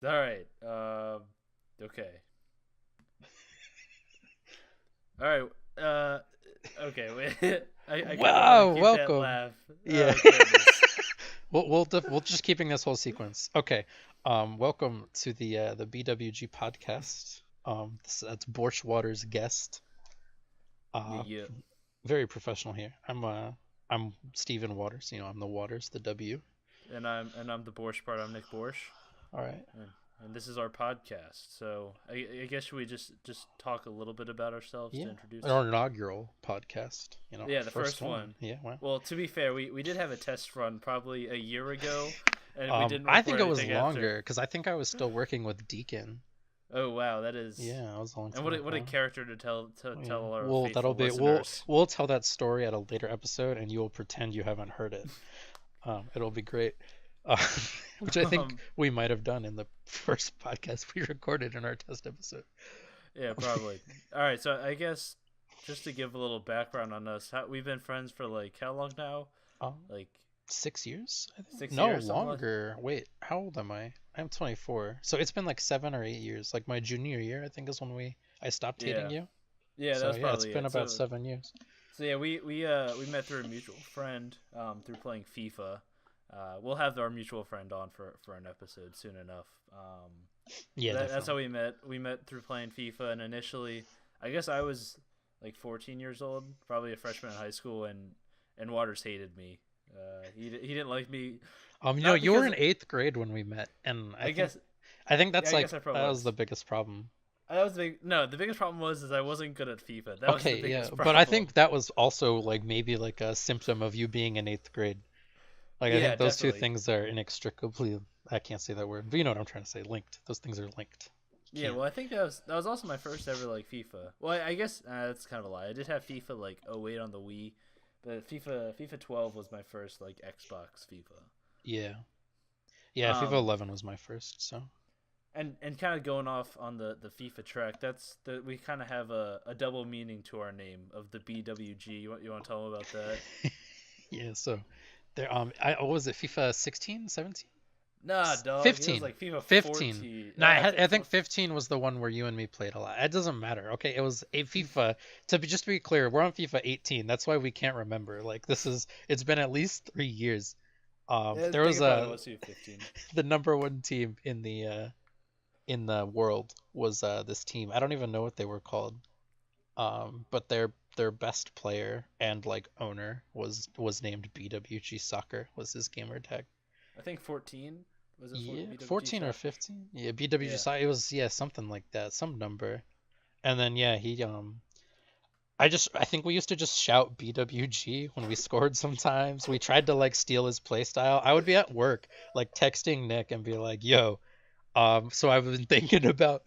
All right. Okay. All right. Okay. Wait. I kind of want to Wow, keep that welcome. laugh. Yeah. Oh goodness. We'll just keeping this whole sequence. Okay. Welcome to the BWG podcast. That's Borsch Waters guest. Yeah. Uh, Yeah. Very professional here. I'm Stephen Waters. I'm the Waters, the W. And I'm the Borscht part. I'm Nick Borscht, All right. and this is our podcast. So I guess should we just talk a little bit about ourselves to Yeah. introduce? Our inaugural podcast. Our Yeah, the first first one. one. Yeah. Wow. Well, to be fair, we did have a test run probably a year ago, and we didn't I think record it was anything after. longer because I think I was still working with Deacon. Oh wow, that is. Yeah, I was a long And time what a ago. character to tell our Well, that'll faithful be we'll listeners. we'll tell that story at a later episode, and you will pretend you haven't heard it. It'll be great. Uh, which I think Um, we might have done in the first podcast we recorded in our test episode. yeah, probably. All right, so I guess just to give a little background on us, we've been friends for like how long now? Um, Like 6 years, I think. six No, years, something like. longer. Wait, how old am I? I'm 24. So it's been like 7 or 8 years. Like my junior year, I think is when I stopped hating Yeah, you. yeah, that So was yeah, it's probably been it. about So 7 years. so yeah, we met through a mutual friend through playing FIFA. We'll have our mutual friend on for an episode soon enough. Yeah, That's how definitely. we met. We met through playing FIFA, and initially, I guess I was like 14 years old, probably a freshman in high school, and Waters hated me. He didn't like me, not You were because in eighth grade when we met, and I guess I think yeah, that's I guess like I probably that was the was. biggest problem. That was the big no. The biggest problem was is I wasn't good at FIFA. That was the Okay, yeah, biggest but I problem. think that was also like maybe like a symptom of you being in eighth grade. Like I Yeah, think those two definitely. things are inextricably, I can't say that word, but you know what I'm trying to say, linked. Those things are linked. You Yeah, can't. well, I think that was also my first ever like FIFA. Well, I guess that's kind of a lie. I did have FIFA like 08 on the Wii, but FIFA 12 was my first like Xbox FIFA. Yeah. Yeah, FIFA Um, 11 was my first, so. and kind of going off on the FIFA track, that's the we kind of have a double meaning to our name of the BWG. You want to tell them about that? Yeah, so there what was it, FIFA 16, 17? Nah, dog. It was 15. like FIFA 15. 14. No, I think FIFA. 15 was the one where you and me played a lot. It doesn't matter. Okay, it was a FIFA. Just to be clear, we're on FIFA 18. That's why we can't remember. Like it's been at least 3 years. Yeah, I There think was it probably a was FIFA 15. the number one team in the world was this team. I don't even know what they were called. But their best player and like owner was named BWG Soccer was his gamer tag. I think 14 was it for Yeah, BWG 14 or soccer. 15. Yeah, BWG Yeah. Soccer. It was yeah something like that, some number. And then yeah, I think we used to just shout BWG when we scored sometimes. We tried to like steal his play style. I would be at work like texting Nick and be like, "Yo, so I've been thinking about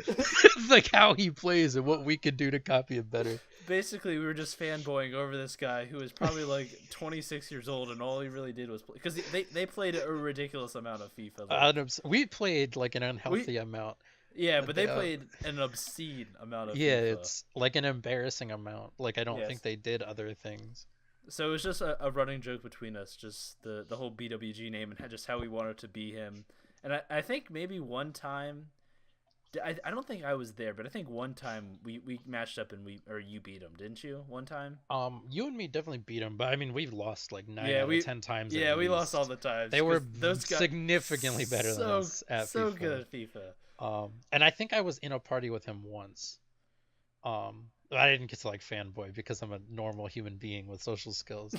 like how he plays and what we could do to copy it better." Basically, we were just fanboying over this guy who was probably like 26 years old, and all he really did was play because they played a ridiculous amount of FIFA. Like We played like an we, unhealthy amount. yeah, but They, they played an obscene amount of yeah, FIFA. it's like an embarrassing amount. Like I don't think Yes, they did other things. so it was just a running joke between us, just the whole BWG name and just how we wanted to be him. And I think maybe one time I don't think I was there, but I think one time we matched up and we or you beat him, didn't you? One time. You and me definitely beat them, but I mean we've lost like nine Yeah, out of we 10 times at yeah we lost all least. the times They because were those guys significantly better than so us at so good FIFA. at FIFA. And I think I was in a party with him once. I didn't get to like fanboy because I'm a normal human being with social skills.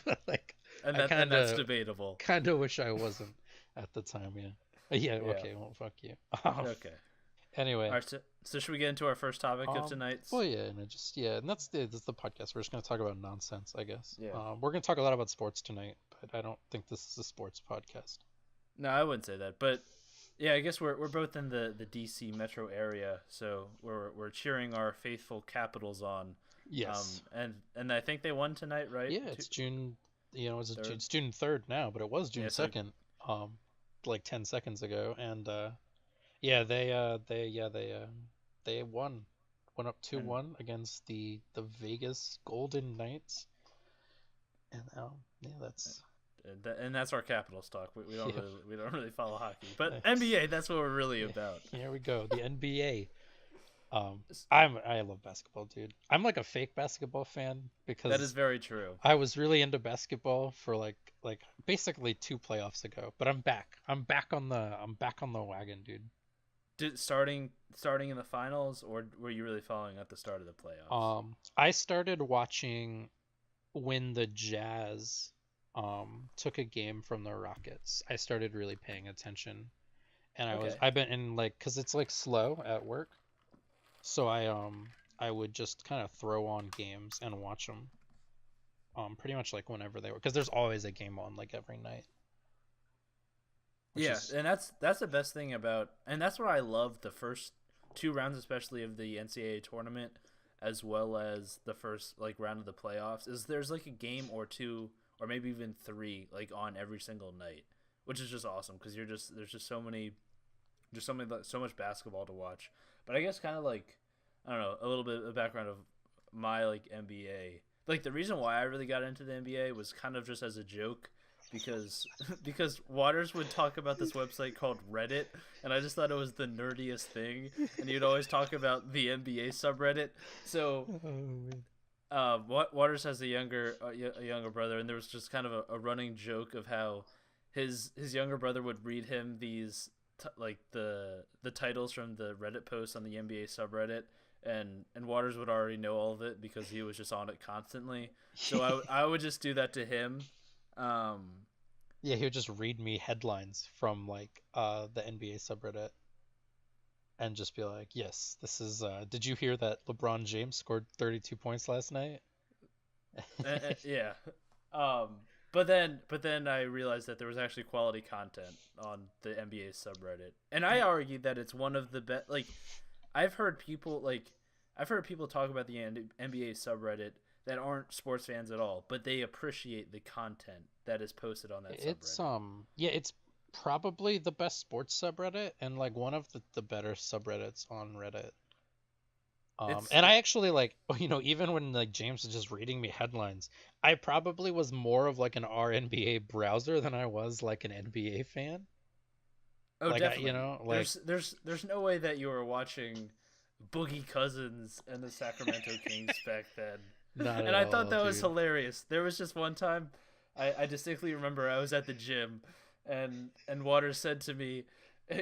But like and I that's debatable. kind of wish I wasn't at the time, yeah. Yeah, Yeah. okay, well fuck you. Okay. All Anyway, right. So should we get into our first topic of tonight's? well yeah, and it just yeah, and that's the podcast. We're just gonna talk about nonsense, I guess. Yeah. We're gonna talk a lot about sports tonight, but I don't think this is a sports podcast. No, I wouldn't say that, but yeah, I guess we're both in the DC metro area, so we're cheering our faithful Capitals on. Yes. And I think they won tonight, right? Yeah, it's June. Third. It's June 3rd now, but it was Yeah. June So 2nd, um, like 10 seconds ago, and yeah, they went up two and one against the Vegas Golden Knights, and yeah, that's and that's our Capitals talk. Yeah. We don't really follow hockey, but Nice. NBA, that's what we're really Yeah. about. Here we go. The NBA. S- I love basketball, dude. I'm like a fake basketball fan That is because very true. I was really into basketball for like basically two playoffs ago, but I'm back. I'm back on the wagon, dude. Starting in the finals, or were you really following at the start of the playoffs? I started watching when the Jazz took a game from the Rockets. I started really paying attention, and Okay. I've been in like because it's like slow at work, so I would just kind of throw on games and watch them pretty much like whenever they were because there's always a game on like every night, which Yeah, is and that's the best thing about, and that's what I love the first two rounds, especially of the NCAA tournament, as well as the first like round of the playoffs. Is there's like a game or two, or maybe even three, like on every single night, which is just awesome because you're just there's just so many, just so much basketball to watch. But I guess kind of like I don't know a little bit of background of my like NBA. Like the reason why I really got into the NBA was kind of just as a joke because because Waters would talk about this website called Reddit, and I just thought it was the nerdiest thing. And he'd always talk about the NBA subreddit. So Waters has a younger brother, and there was just kind of a running joke of how his younger brother would read him these like the titles from the Reddit posts on the NBA subreddit, and Waters would already know all of it because he was just on it constantly. So I would just do that to him. Um, yeah, he would just read me headlines from like the NBA subreddit and just be like, "Yes, this is did you hear that LeBron James scored 32 points last night?" yeah. Um, but then I realized that there was actually quality content on the NBA subreddit, and I argue that it's one of the best. Like, I've heard people like I've heard people talk about the NBA subreddit that aren't sports fans at all, but they appreciate the content that is posted on that It's subreddit. yeah, it's probably the best sports subreddit and like one of the better subreddits on Reddit. It's And I actually like, even when like James was just reading me headlines, I probably was more of like an RNBA browser than I was like an NBA fan. Oh, Like definitely. like There's no way that you were watching Boogie Cousins and the Sacramento Kings back then. not at And I thought all, that was dude. hilarious. There was just one time I distinctly remember I was at the gym and Waters said to me,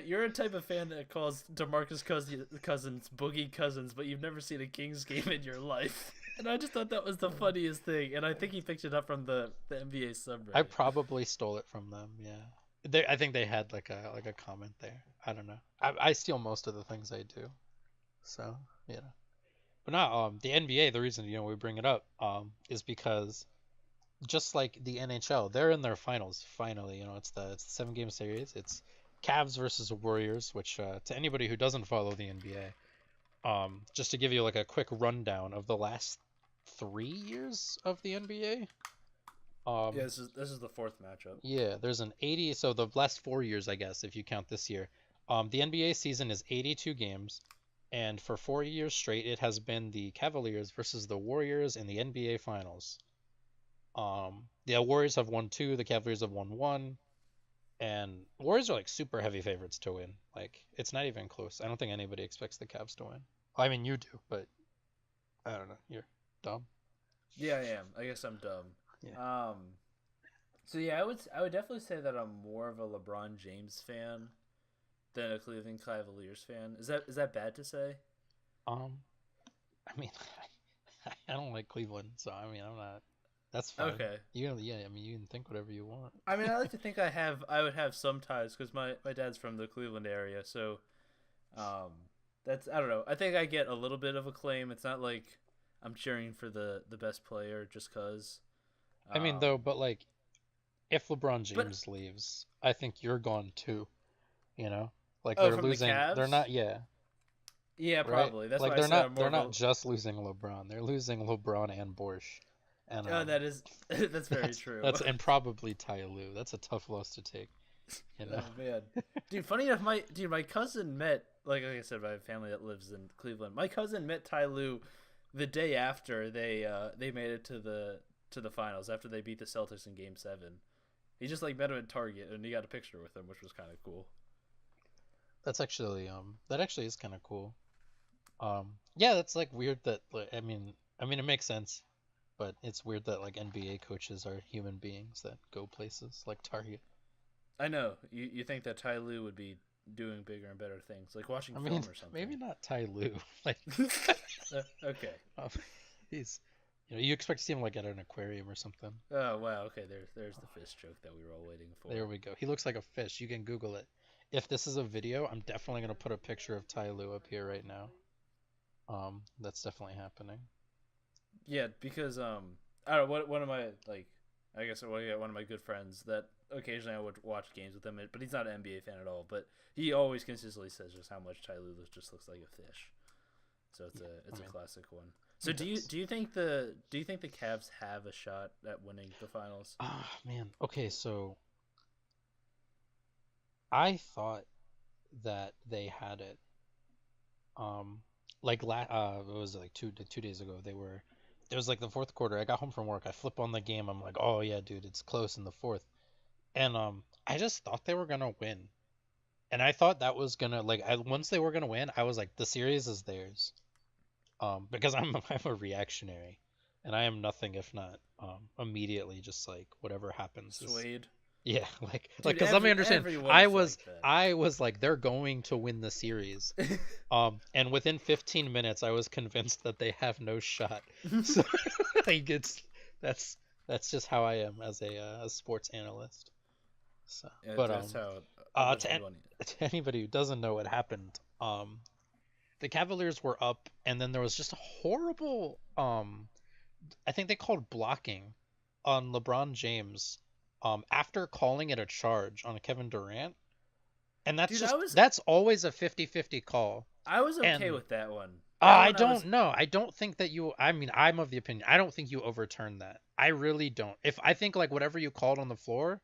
"You're a type of fan that calls Cousins Boogie Cousins, but you've never seen a Kings game in your life." And I just thought that was the funniest thing. And I think he picked it up from the NBA I subreddit. probably stole it from them, yeah. I think they had like a comment there. I don't know. I steal most of the things I do. So, you know. But not the NBA, the reason we bring it up is because just like the NHL, they're in their finals finally. It's the 7 game series. It's Cavs versus Warriors, which to anybody who doesn't follow the NBA, just to give you like a quick rundown of the last 3 years of the NBA. Yeah, Um, this is the fourth matchup. yeah, there's an 80, so the last 4 years, I guess, if you count this year. The NBA season is 82 games, and for 4 years straight, it has been the Cavaliers versus the Warriors in the NBA Finals. The Warriors have won two, the Cavaliers have won one, and Warriors are like super heavy favorites to win. Like it's not even close. I don't think anybody expects the Cavs to win. I mean, you do, but I don't know. You're dumb. Yeah, I am. I guess I'm dumb. Yeah. Um, so yeah, I would definitely say that I'm more of a LeBron James fan than a Cleveland Cavaliers fan. Is that bad to say? Um, I mean, I don't like Cleveland, so I mean, I'm not. That's fine. Okay. Yeah. I mean, you can think whatever you want. I mean, I like to think I would have some ties because my dad's from the Cleveland area, so um, that's I don't know. I think I get a little bit of acclaim. It's not like I'm cheering for the best player just cause. I mean, Um, though, but like, if LeBron but James leaves, I think you're gone too. You know, like oh, they're from the losing. They're Cavs, not. Yeah, yeah, right. probably. That's Like why I said I'm more they're of a. not just losing LeBron. They're losing LeBron and Borsch, and Oh, that is that's very true. that's and probably Ty Lue. That's a tough loss to take. You know. Oh man, dude. Funny enough, my cousin met like I said, I have family that lives in Cleveland. My cousin met Ty Lue the day after they made it to the finals after they beat the Celtics in Game 7, He just like met him at Target, and he got a picture with him, which was kind of cool. That actually is kind of cool. Yeah, that's like weird that like, I mean it makes sense, but it's weird that like NBA coaches are human beings that go places like Target. I know you think that Ty Lue would be doing bigger and better things, like watching I mean, film or maybe something. not Ty Lue. Like, Okay. um, he's, you expect to see him like at an aquarium or something. Oh wow. Okay. There's the fish joke that we were all waiting for. There we go. He looks like a fish. You can Google it. If this is a video, I'm definitely gonna put a picture of Ty Lue up here right now. That's definitely happening. Yeah, because I don't know. One of my like, I guess one of my good friends that occasionally I would watch games with him, but he's not an NBA fan at all. But he always consistently says just how much Ty Lue just looks like a fish. So it's Yeah, a I mean, classic one. he So does. do you think the Cavs have a shot at winning the finals? Ah, man. Okay, so I thought that they had it. Like it was like 2 days ago. It was like the fourth quarter. I got home from work. I flip on the game. I'm like, oh yeah, dude, it's close in the fourth. And I just thought they were gonna win. And I thought that was gonna like once they were gonna win, I was like, the series is theirs. Because I'm a reactionary, and I am nothing if not immediately just like whatever happens is. Swayed, Yeah, dude. because let me understand. Everyone I is was like that. I was like they're going to win the series. And within 15 minutes, I was convinced that they have no shot. So like that's that's just how I am as a sports analyst. So, Yeah, but that's how uh, other to an- people. to anybody who doesn't know what happened, the Cavaliers were up, and then there was just a horrible, I think they called blocking on LeBron James, after calling it a charge on Kevin Durant, and Dude, that's always a 50-50 call. I was okay And with that one. I don't know. I don't think that you. I mean, I'm of the opinion. I don't think you overturn that. I really don't. If I think like whatever you called on the floor,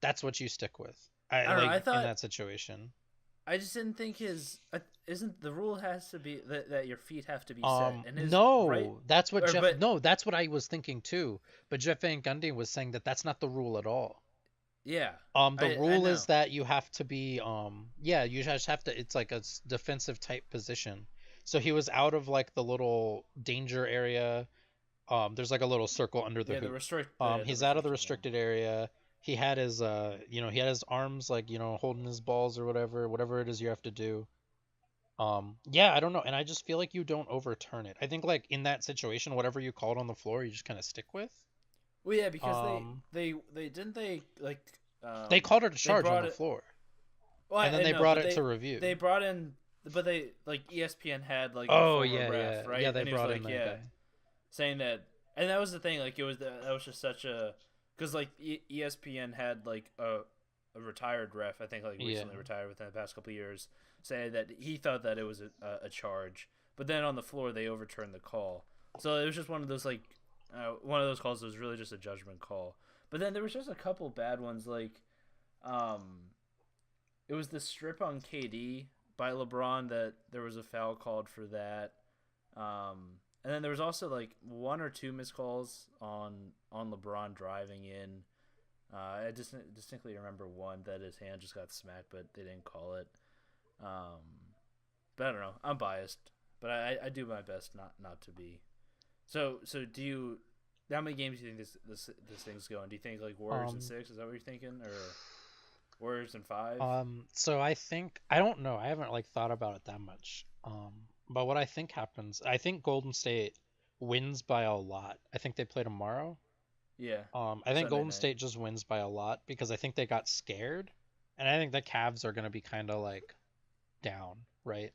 that's what you stick with. I I don't know. like in that situation. I just didn't think his isn't the rule has to be that your feet have to be set and his right No, that's what or Jeff. but No, that's what I was thinking too. But Jeff Van Gundy was saying that that's not the rule at all. yeah. The I rule is know. that you have to be, yeah, you just have to. It's like a defensive type position. So he was out of like the little danger area. There's like a little circle under the Yeah, hoop. the He's out of the restricted one. restricted area. He had his, he had his arms like, holding his balls or whatever it is you have to do. Yeah, I don't know, and I just feel like you don't overturn it. I think like in that situation, whatever you called on the floor, you just kind of stick with. Well, yeah, because Um, they didn't they like they called it a they charge on brought the it. floor, Well, and then I they know, brought but it to they review. brought in, but they like ESPN had like a Oh former yeah, ref, yeah, right? they And he was brought in like, that yeah, guy. saying that, and that was the thing. Like that was just such a because like ESPN had like a retired ref, I think like Yeah, recently retired within the past couple of years, saying that he thought that it was a charge, but then on the floor they overturned the call. So it was just one of those like one of those calls that was really just a judgment call. But then there was just a couple bad ones like um it was the strip on KD by LeBron that there was a foul called for that. And then there was also like one or two missed calls on LeBron driving in. I just distinctly remember one that his hand just got smacked, but they didn't call it. Um, but I don't know. I'm biased, but I do my best not to be. So do you? How many games do you think this thing's going? Do you think like Warriors in um, 6? Is that what you're thinking, or Warriors in 5? so I think I don't know. I haven't like thought about it that much. But what I think happens, I think Golden State wins by a lot. I think they play tomorrow. Yeah, I think Sunday Golden night. State just wins by a lot because I think they got scared, and I think the Cavs are gonna be kind of like down, right?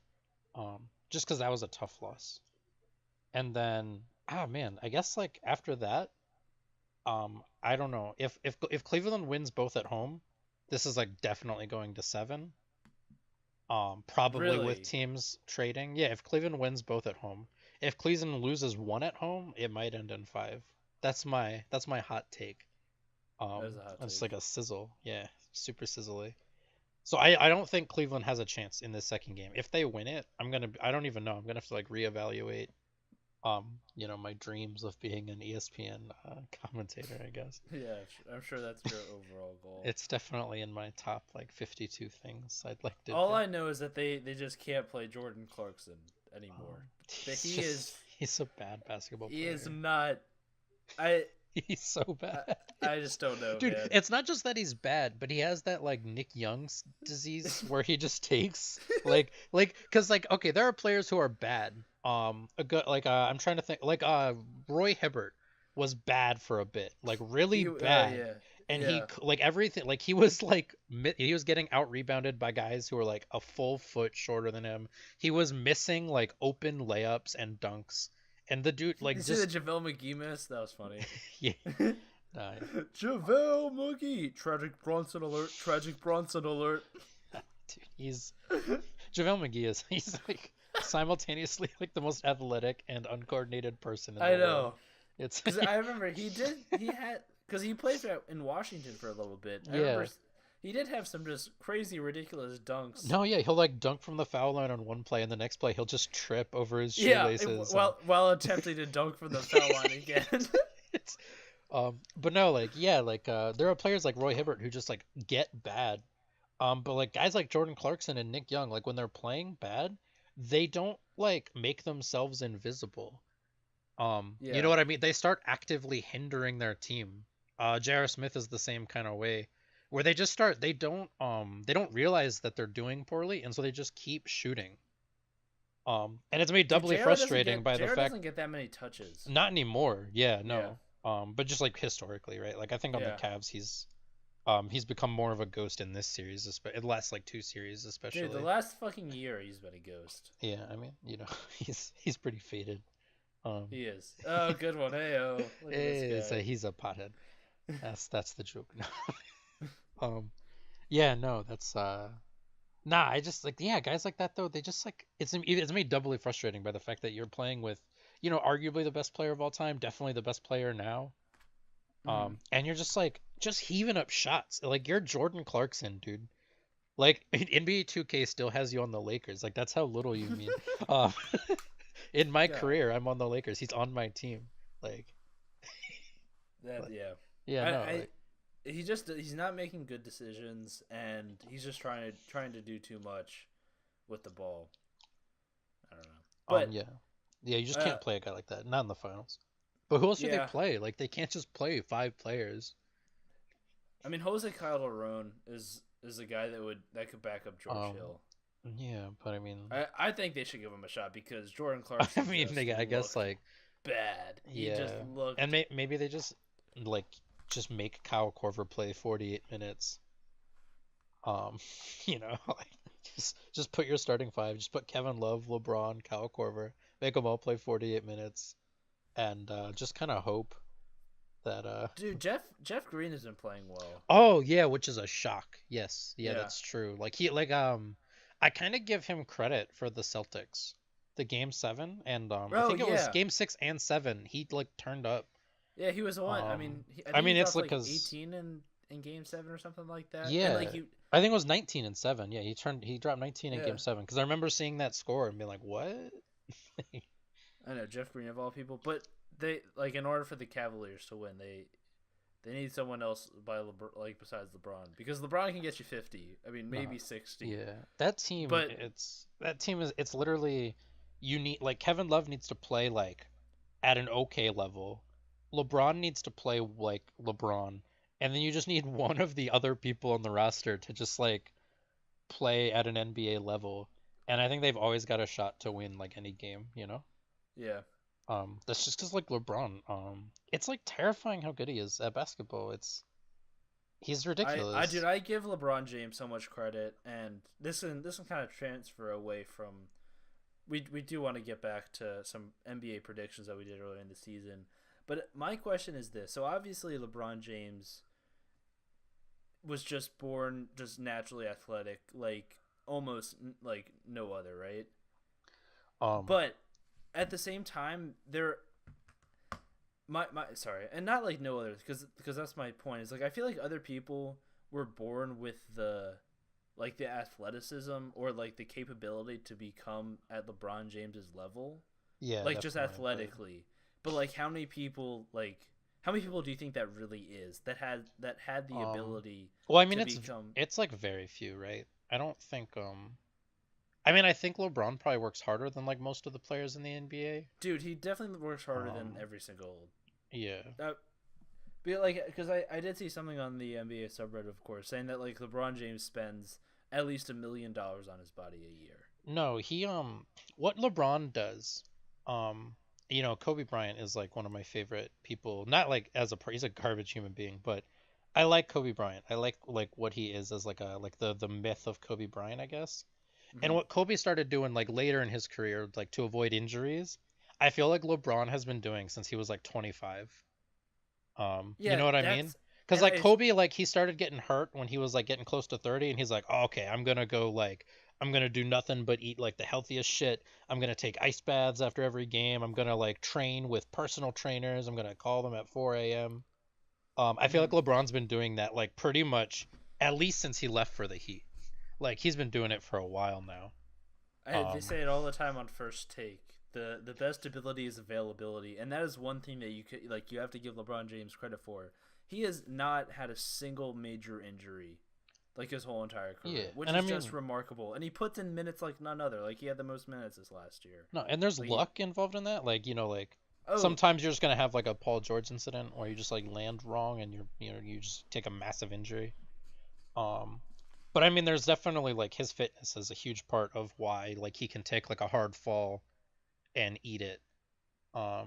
Just because that was a tough loss. And then, man, I guess like after that, I don't know if Cleveland wins both at home, this is like definitely going to 7. Probably with Really? teams trading. Yeah, if Cleveland wins both at home, if Cleveland loses one at home, it might end in 5. That's my hot take. That is a hot It's take. like a sizzle. Yeah, super sizzly. So I don't think Cleveland has a chance in this second game. If they win it, I don't even know. I'm gonna have to like reevaluate. my dreams of being an ESPN commentator, I guess. Yeah, I'm sure that's your overall goal. It's definitely in my top like 52 things I'd like to All do. I know is that they just can't play Jordan Clarkson anymore. That He's just he's a bad basketball he is player. not. I He's so I, bad. I just don't know, Dude, man. it's not just that he's bad, but he has that like Nick Young's disease where he just takes cuz like okay, there are players who are bad. A good like I'm trying to think like Roy Hibbert was bad for a bit. Like really bad. Yeah, And he yeah. like everything like he was like he was getting out rebounded by guys who were like a full foot shorter than him. He was missing like open layups and dunks. And the dude You like see the just JaVale McGee miss? That was funny. yeah. Uh, JaVale McGee. Tragic Bronson alert. Tragic Bronson alert. dude, he's JaVale McGee is he's like simultaneously like the most athletic and uncoordinated person in the I world. know. It's Because I remember he had because he played in Washington for a little bit. I yeah. remember he did have some just crazy, ridiculous dunks. No, yeah, he'll like dunk from the foul line on one play, and the next play he'll just trip over his Yeah, shoelaces. And while attempting to dunk from the foul line again. it's but no, like yeah, like there are players like Roy Hibbert who just like get bad. But like guys like Jordan Clarkson and Nick Young, like when they're playing bad, they don't like make themselves invisible. You Yeah. know what I mean? They start actively hindering their team. J.R. Smith is the same kind of way, where they just start. They don't realize that they're doing poorly, and so they just keep shooting. And it's made Dude, doubly frustrating by the JR fact doesn't get that many touches. not anymore. Yeah, Yeah. no. But just like historically, right? Like I think on the Yeah. Cavs, he's become more of a ghost in this series, in the last like two series Dude, the especially. last fucking year he's been a ghost. Yeah, I mean, he's pretty faded. Um, He is. Oh, good one. Hey, oh, look at this guy. he's a pothead. That's the joke. Um, yeah, no, that's nah. I just like yeah, guys like that though. They just like it's made doubly frustrating by the fact that you're playing with, arguably the best player of all time, definitely the best player now. Hmm. And you're just like just heaving up shots. Like you're Jordan Clarkson, dude. Like NBA 2K still has you on the Lakers. Like that's how little you mean. Uh, in my God, career, I'm on the Lakers. He's on my team. Like, that like yeah. yeah, no, I like he's not making good decisions, and he's just trying to do too much with the ball. I don't know, but yeah. Yeah, you just uh, can't play a guy like that. Not in the finals. But who else do they yeah. play? Like they can't just play five players. I mean, Jose Calderon is a guy that could back up George Um, Hill. yeah, but I mean, I think they should give him a shot because Jordan I Clarkson mean, just I guess looked like bad. He just yeah, and looked. maybe they like just make Kyle Korver play 48 minutes. Um, like just put your starting five. Just put Kevin Love, LeBron, Kyle Korver. Make them all play 48 minutes, and just kind of hope that Dude, Jeff Green has been playing well. Oh yeah, which is a shock. Yes, yeah, Yeah. that's true. Like I kind of give him credit for the Celtics, the game seven, and I Oh think it was yeah. game 6 and 7. He like turned up. Yeah, he was one. I Um, mean, I I think he mean it's dropped like like 'cause 18 in game 7 or something like that. And yeah, like you I think it was 19 and 7. Yeah, he dropped 19 in yeah. game 7 because I remember seeing that score and being like, what? I know Jeff Green of all people, but they like in order for the Cavaliers to win, they need someone else like besides LeBron because LeBron can get you 50. I mean, No, maybe 60. yeah, that team. But It's literally you need like Kevin Love needs to play like at an okay level. LeBron needs to play like LeBron, and then you just need one of the other people on the roster to just like play at an NBA level. And I think they've always got a shot to win like any game. yeah. That's just because like LeBron, it's like terrifying how good he is at basketball. He's ridiculous. I give LeBron James so much credit, and this can kind of transfer away from. We do want to get back to some NBA predictions that we did earlier in the season, but my question is this: so obviously LeBron James was just born just naturally athletic, like almost like no other, right? Um, But at the same time, my sorry, and not like no others because that's my point. Is like I feel like other people were born with the athleticism or like the capability to become at LeBron James's level. Yeah, like just definitely. But athletically. But like how many people do you think that really is that had the um, ability well, I mean, to become it's like very few, right? I don't think I mean, I think LeBron probably works harder than like most of the players in the NBA. dude, he definitely works harder than Um, every single yeah. uh, but like because I did see something on the NBA subreddit of course saying that like LeBron James spends at least $1 million on his body a year. No, he what LeBron does, um Kobe Bryant is like one of my favorite people, not like as he's a garbage human being, but I like Kobe Bryant. I like what he is as like a like the myth of Kobe Bryant, I guess. And Mm-hmm. what Kobe started doing like later in his career, like to avoid injuries, I feel like LeBron has been doing since he was like 25. You Yeah, know what I mean? that's Because and like I Kobe, like he started getting hurt when he was like getting close to 30, and he's like, oh, okay, I'm gonna do nothing but eat like the healthiest shit. I'm gonna take ice baths after every game. I'm gonna like train with personal trainers. I'm gonna call them at 4 a.m. I feel like mhm. LeBron's been doing that like pretty much at least since he left for the Heat. Like he's been doing it for a while now. They Um, say it all the time on First Take. The best ability is availability, and that is one thing that you have to give LeBron James credit for. He has not had a single major injury like his whole entire yeah, career, which and I is just mean, remarkable. And he puts in minutes like none other. Like he had the most minutes this last year. no, and there's Like he, luck involved in that. Like like oh, sometimes you're just gonna have like a Paul George incident where you just like land wrong and you just take a massive injury. Um, but I mean, there's definitely like his fitness is a huge part of why like he can take like a hard fall and eat it.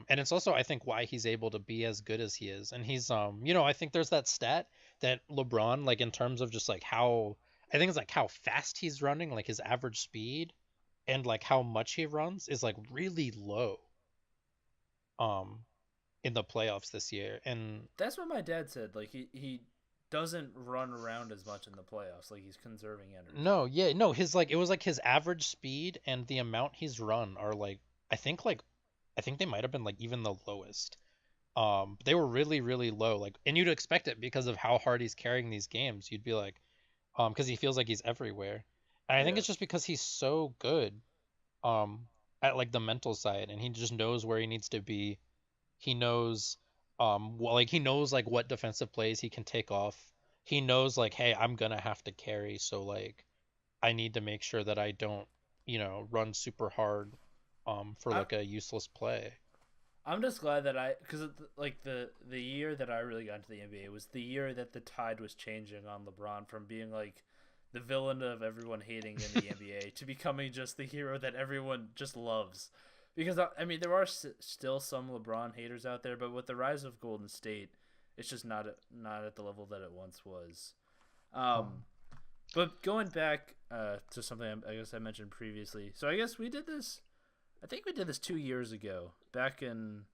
And it's also I think why he's able to be as good as he is. And he's I think there's that stat that LeBron like in terms of just like how I think it's like how fast he's running, like his average speed and like how much he runs is like really low um in the playoffs this year. And that's what my dad said. Like he doesn't run around as much in the playoffs. Like he's conserving energy. no, yeah, no, his like it was like his average speed and the amount he's run are like I think they might have been like even the lowest. They were really really low, like, and you'd expect it because of how hard he's carrying these games. You'd be like, because he feels like he's everywhere. And I think it's Yes. just because he's so good um at like the mental side, and he just knows where he needs to be. He knows like he knows like what defensive plays he can take off. He knows like, hey, I'm gonna have to carry, so like I need to make sure that I don't, run super hard for I like a useless play. I'm just glad that because like the year that I really got into the NBA was the year that the tide was changing on LeBron from being like the villain of everyone hating in the NBA to becoming just the hero that everyone just loves. Because I mean, there are still some LeBron haters out there, but with the rise of Golden State, it's just not at the level that it once was. Um, Um, but going back to something I guess I mentioned previously, so I guess we did this. I think we did this 2 years ago, back in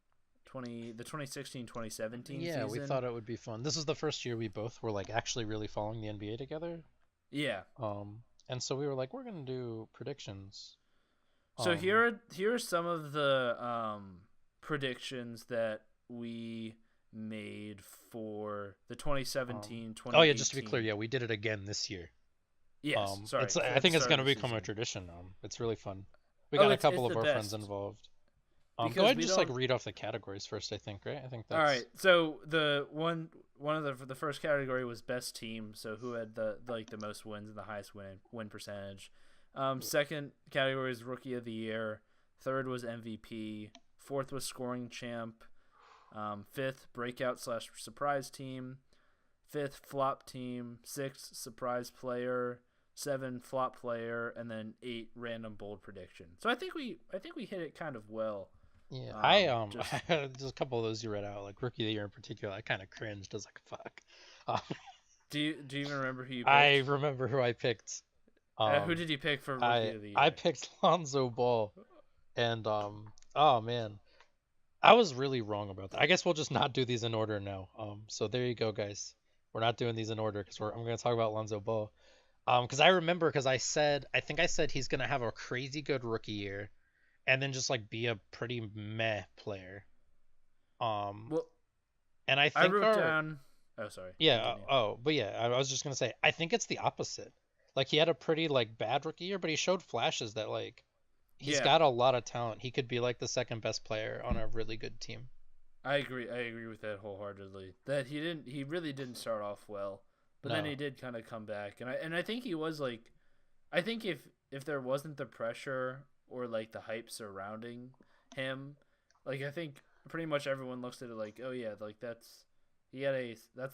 2016-2017 yeah, we season. thought it would be fun. This is the first year we both were like actually really following the NBA together. Yeah. And so we were like, we're gonna do predictions. So Um, here are some of the predictions that we made for the oh yeah, just to be clear, 2017-2018. yeah, we did it again this year. Yes, sorry, It's for I the think it's start of gonna the become a season. tradition. It's really fun. We Oh, got a it's couple of the our friends best involved. Go because ahead and we just like don't. read off the categories first, I think, right? I think All that's right. So the one of the first category was best team. So who had the most wins and the highest win percentage. Second category is rookie of the year. Third was MVP. Fourth was scoring champ. Fifth breakout slash surprise team. Fifth flop team. Sixth surprise player. Seven flop player, and then eight random bold prediction. So I think we hit it kind of well. yeah. I Just There's a couple of those you read out, like rookie of the year in particular. I kind of cringed. I was like, fuck. Um, do you even remember who you I picked? remember who I picked. Who Um, did you pick for rookie I of the I year? picked Lonzo Ball, and oh man, I was really wrong about that. I guess we'll just not do these in order now. So there you go, guys. We're not doing these in order because I'm gonna talk about Lonzo Ball. Because I remember because I think I said he's gonna have a crazy good rookie year, and then just like be a pretty meh player. Um, Well, and I I think wrote our down. Oh, sorry. yeah, Continue. but yeah, I was just gonna say I think it's the opposite. Like he had a pretty like bad rookie year, but he showed flashes that like he's Yeah, got a lot of talent. He could be like the second best player on a really good team. I agree. I agree with that wholeheartedly. That he didn't. He really didn't start off well, but then No, he did kind of come back, and I think he was like, I think if there wasn't the pressure or like the hype surrounding him, like I think pretty much everyone looks at it like, oh yeah, like that's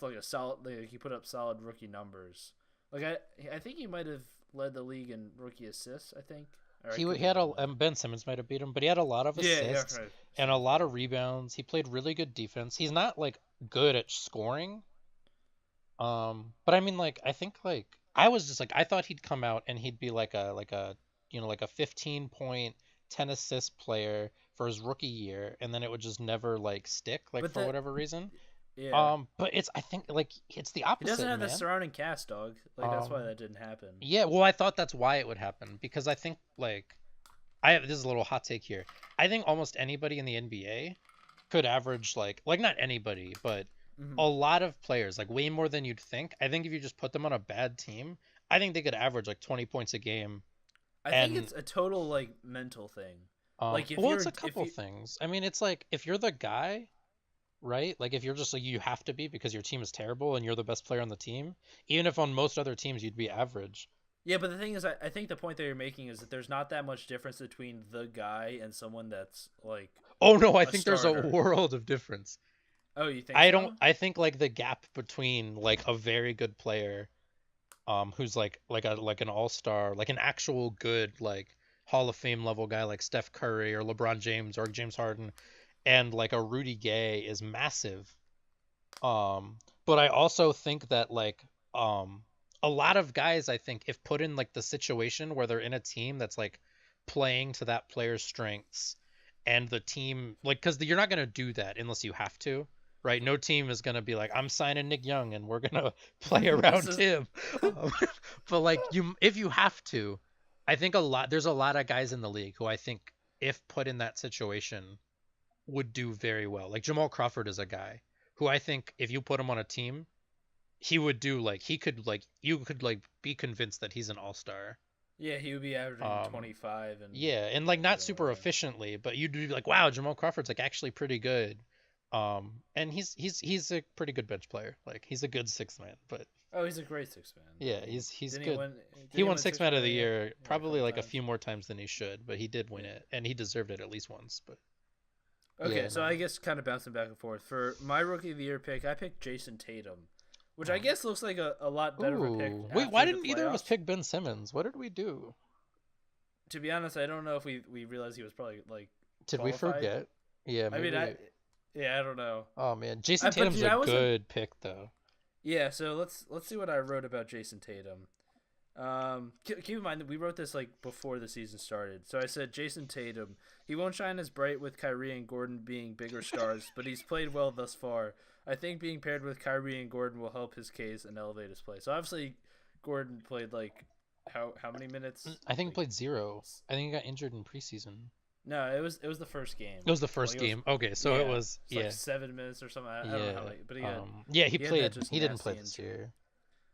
like a solid. Like he put up solid rookie numbers. Like I think he might have led the league in rookie assists. I think, or I could he be had a wrong there. Ben Simmons might have beat him, but he had a lot of Yeah, yeah, assists right. and a Simmons, lot yeah. of rebounds. He played really good defense. He's not like good at scoring. But I mean, like, I think like I was just like I thought he'd come out and he'd be like a like a 15 point 10 assist player for his rookie year, and then it would just never like stick like But for that, whatever reason. yeah, But it's I think like it's the he doesn't opposite, have the man. surrounding cast, dog. Like that's why Um, that didn't happen. yeah, well, I thought that's why it would happen because I think like I have this is a little hot take here. I think almost anybody in the NBA could average like not anybody, but Hmm. a lot of players, like way more than you'd think. I think if you just put them on a bad team, I think they could average like 20 points a game. I think And it's a total like mental thing. Like well, it's a if couple you things. I mean, it's like if you're the guy, right? Like if you're just like you have to be because your team is terrible and you're the best player on the team, even if on most other teams you'd be average. yeah, but the thing is, I think the point that you're making is that there's not that much difference between the guy and someone that's like Oh no, I a think there's a starter. world of difference. Oh, you think I don't so? I think like the gap between like a very good player who's like an all-star, like an actual good like Hall of Fame level guy like Steph Curry or LeBron James or James Harden and like a Rudy Gay is massive. Um but I also think that like um a lot of guys I think if put in like the situation where they're in a team that's like playing to that player's strengths and the team like cuz you're not going to do that unless you have to. Right, no team is gonna be like, I'm signing Nick Young and we're gonna play This around is him. Um, but like you, if you have to, I think there's a lot of guys in the league who I think, if put in that situation, would do very well. Like Jamal Crawford is a guy who I think if you put him on a team, he would do like he could like you could like be convinced that he's an all-star. yeah, he would be averaging Um, 25 yeah, and like and not doing super well. efficiently, but you'd be like, wow, Jamal Crawford's like actually pretty good. And he's a pretty good bench player. Like he's a good sixth man, but Oh, he's a great six man. yeah, I mean, he's didn't he good. win? Did He he won win six six man man of of the the year? year Yeah, a probably couple like a times. few more times than he should, but he did win Yeah. it, and he deserved it at least once. But Okay, yeah, so no. I guess kind of bouncing back and forth for my rookie of the year pick, I picked Jason Tatum, which I Um, guess looks like a lot better of a pick ooh, wait, why after the didn't either of us playoffs. pick Ben Simmons? What did we do? To be honest, I don't know if we realized he was probably like Did we qualified. forget? Yeah, I mean, maybe. yeah, I don't know. Oh man, Jason But Tatum's dude, a I wasn't. good pick though. Yeah, so let's see what I wrote about Jason Tatum. Keep in mind that we wrote this like before the season started. So I said Jason Tatum. He won't shine as bright with Kyrie and Gordon being bigger stars, but he's played well thus far. I think being paired with Kyrie and Gordon will help his case and elevate his play. So obviously, Gordon played like how many minutes? I think he Like played zero. I think he got injured in preseason. no, it was the first game. It was the Like first it was game. Okay, so it yeah, was it's like yeah, 7 minutes or something. I don't know how yeah. many, but Yeah, he he had that played. just He didn't play nasty this injury. year.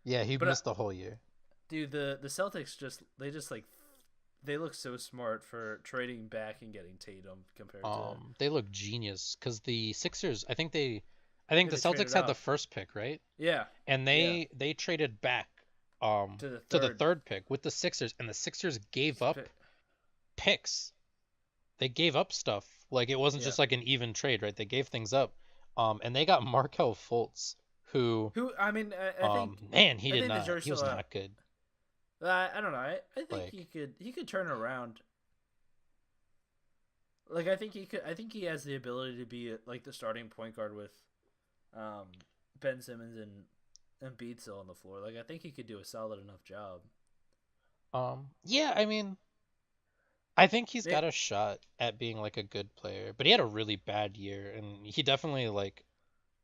Yeah, he But missed the whole year. dude, the Celtics just like they look so smart for trading back and getting Tatum compared to They look genius because the Sixers. I think yeah the they Celtics traded had the up. first pick, right? Yeah, And yeah, they traded back to the to the third. third pick with the Sixers, and the Sixers gave up picks. They gave up stuff. Like it wasn't Yeah, just like an even trade, right? They gave things up. And they got Markel Fultz, who who I mean man, I think the he Jersey. was not good. I don't know. I think Like he could turn around. Like I think he could. I think he has the ability to be like the starting point guard with um, Ben Simmons and Embiid still on the floor. Like I think he could do a solid enough job. yeah, I mean, I think he's It, got a shot at being like a good player, but he had a really bad year, and he definitely like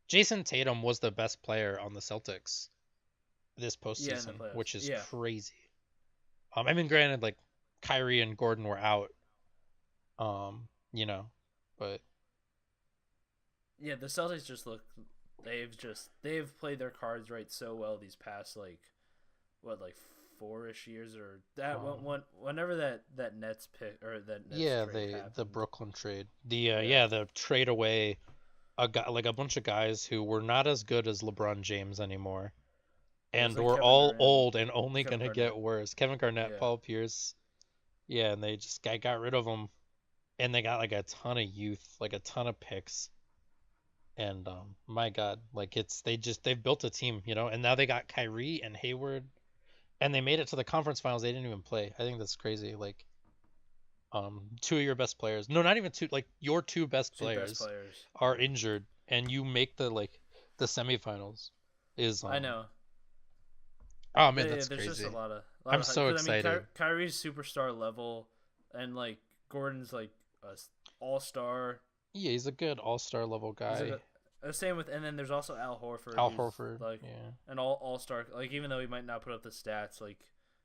Jason Tatum was the best player on the Celtics this yeah, in the postseason, playoffs. which is Yeah, crazy. I mean, granted, like Kyrie and Gordon were out, you know, but yeah. The Celtics just look. They've played their cards right so well these past like what like 4-ish years or that Um, whenever that Nets pick or that Nets yeah, trade the happened. Brooklyn trade. Yeah. Yeah, the trade away a guy like a bunch of guys who were not as good as LeBron James anymore, It was and like were Kevin all Durant, old and only Kevin gonna Garnett. get worse. Kevin Garnett, Yeah. Paul Pierce, yeah, and they just got rid of them, and they got like a ton of youth, like a ton of picks, and my God, like they've built a team, and now they got Kyrie and Hayward, and they made it to the conference finals. They didn't even play. I think that's crazy. Like, two of your best players, no, not even two, like your two best Two best players players. are Yeah. injured, and you make the semifinals. Is I know. Oh man, that's There's just crazy. a lot I'm of hype so because I mean excited. Kyrie's superstar level, and like Gordon's like a all star. Yeah, he's a good all-star level He's like guy. the same with, and then there's also Al Horford, Al who's Horford, like yeah. an all star. Like even though he might not put up the stats, like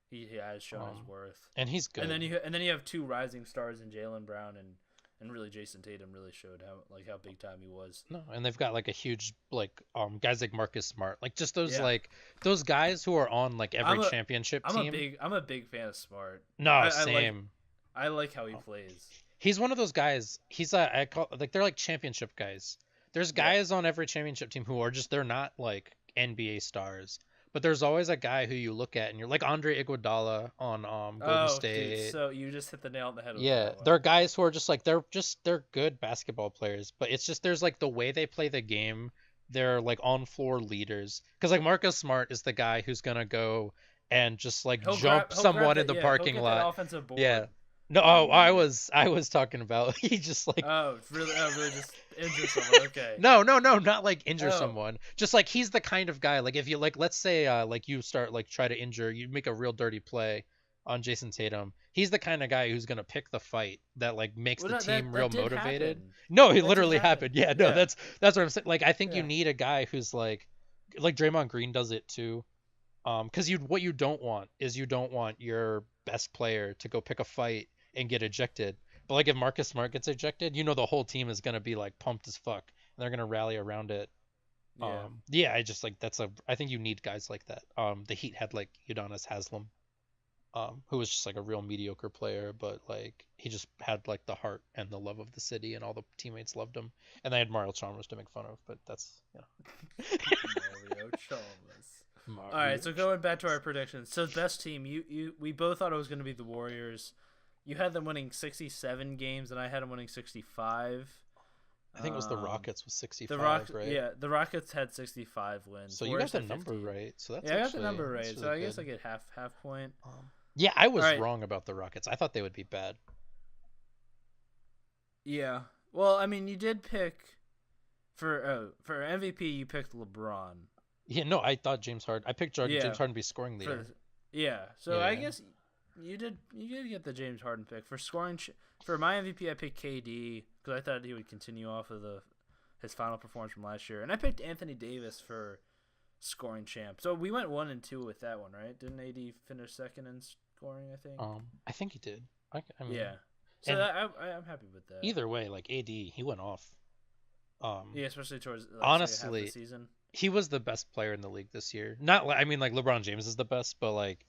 he has shown his Um, worth. and he's And good. then you have two rising stars in Jalen Brown and really Jason Tatum really showed how big time he was. No, and they've got like a huge like guys like Marcus Smart, like just Yeah, those guys who are on like every I'm a championship team. I'm a big fan of Smart. No, I like same. how he Um, plays. He's one of those guys. He's a I call like they're like championship guys. There's Yeah. guys on every championship team who are just they're not like NBA stars, but there's always a guy who you look at and you're like Andre Iguodala on Golden Oh, dude, State. so you just hit the nail on the head with Yeah, that one. there are guys who are just like they're good basketball players, but it's just there's like the way they play the game, they're like on floor leaders. Because like Marcus Smart is the guy who's gonna go and just like jump He'll grab someone in that the yeah, he'll parking get that lot. offensive Yeah. board No, when oh, you need it. I was talking about he just like Really just injure someone. Okay. no, no, no, not like injure Oh, someone. Just like he's the kind of guy like if you like let's say like you start like try to injure, you make a real dirty play on Jason Tatum. He's the kind of guy who's going to pick the fight that like makes well the team real that did motivated. happen. No, he That did literally happen. happened. Yeah, no, Yeah. that's what I'm saying. Like I think you Yeah. need a guy who's like Draymond Green does it too. Cuz you what you don't want is you don't want your best player to go pick a fight and get ejected. But like if Marcus Smart gets ejected, the whole team is gonna be like pumped as fuck, and they're gonna rally around it. Yeah. Yeah, I just like I think you need guys like that. The Heat had like Udonis Haslem, who was just like a real mediocre player, but like he just had like the heart and the love of the city, and all the teammates loved him. And they had Mario Chalmers to make fun of, but that's Mario Chalmers. All right, Mario. so going back to our predictions. So best team, we both thought it was going to be the Warriors. You had them winning 67 games, and I had them winning 65. I think it was the Rockets with The 65, right? The Rockets had 65 wins. So you got Warriors the had number 15. right. So that's Yeah, I got the actually number that's right. So really I guess good. I get half point. Yeah, I All was right. wrong about the Rockets. I thought they would be bad. Yeah. Well, I mean, you did pick for MVP. You picked LeBron. Yeah, no, I thought James Harden. I picked Yeah. James Harden to be scoring leader. Yeah. So I Yeah. guess you did get the James Harden pick for scoring. For my MVP, I picked KD because I thought he would continue off of his final performance from last year, and I picked Anthony Davis for scoring champ. So we went 1 and 2 with that one, right? Didn't AD finish second in scoring? I think. I think he did. I mean, Yeah. So and I'm happy with that. either way, like AD, he went off. Yeah, especially towards like, second half of the Honestly, season. he was the best player in the league this year. Not like I mean like LeBron James is the best, but like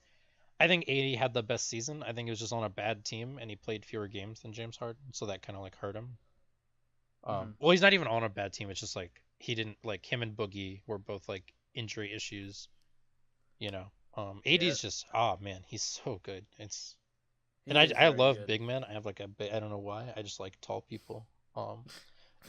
I think AD had the best season. I think he was just on a bad team and he played fewer games than James Harden, so that kind of like hurt him. Mm-hmm. Well, he's not even on a bad team. It's just like he didn't like him and Boogie were both like injury issues, you know. Yeah, AD's just oh man, he's so good. It's and he is I very love good. big men. I have like I don't know why. I just like tall people.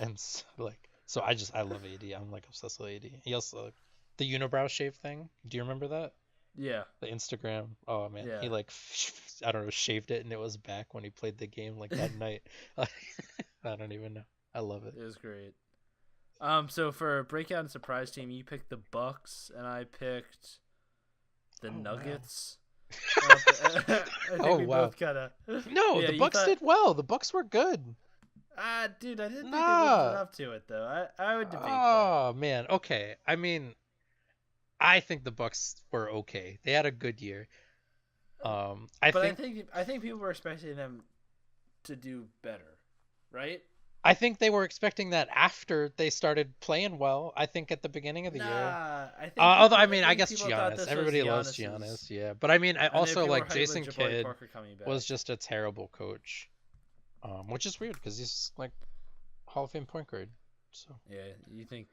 And like so I love AD. I'm like obsessed with AD. He also the unibrow shave thing. Do you remember that? Yeah, The Instagram. Oh man, yeah. he like I don't know shaved it and it was back when he played the game like that night. I don't even know. I love it. It was great. So for breakout and surprise team, you picked the Bucks, and I picked the Oh wow. Nuggets. I think Oh we wow. both kind of. No, Yeah, the you Bucks thought. did well. The Bucks were good. Dude, I didn't think they lived Nah. up to it though. I would debate that. Oh man. Okay. I mean, I think the Bucks were okay. They had a good year. I But think I think people were expecting them to do better, right? I think they were expecting that after they started playing well. I think at the beginning of the year. Nah, I think Although people. I I mean, I think guess people thought Giannis. this was Everybody loves Giannis's. Giannis, yeah. But I mean, I And then also people were like hyped with Jason Jabari Kidd Parker coming was back. just a terrible coach, which is weird because he's like Hall of Fame point guard. So Yeah, you think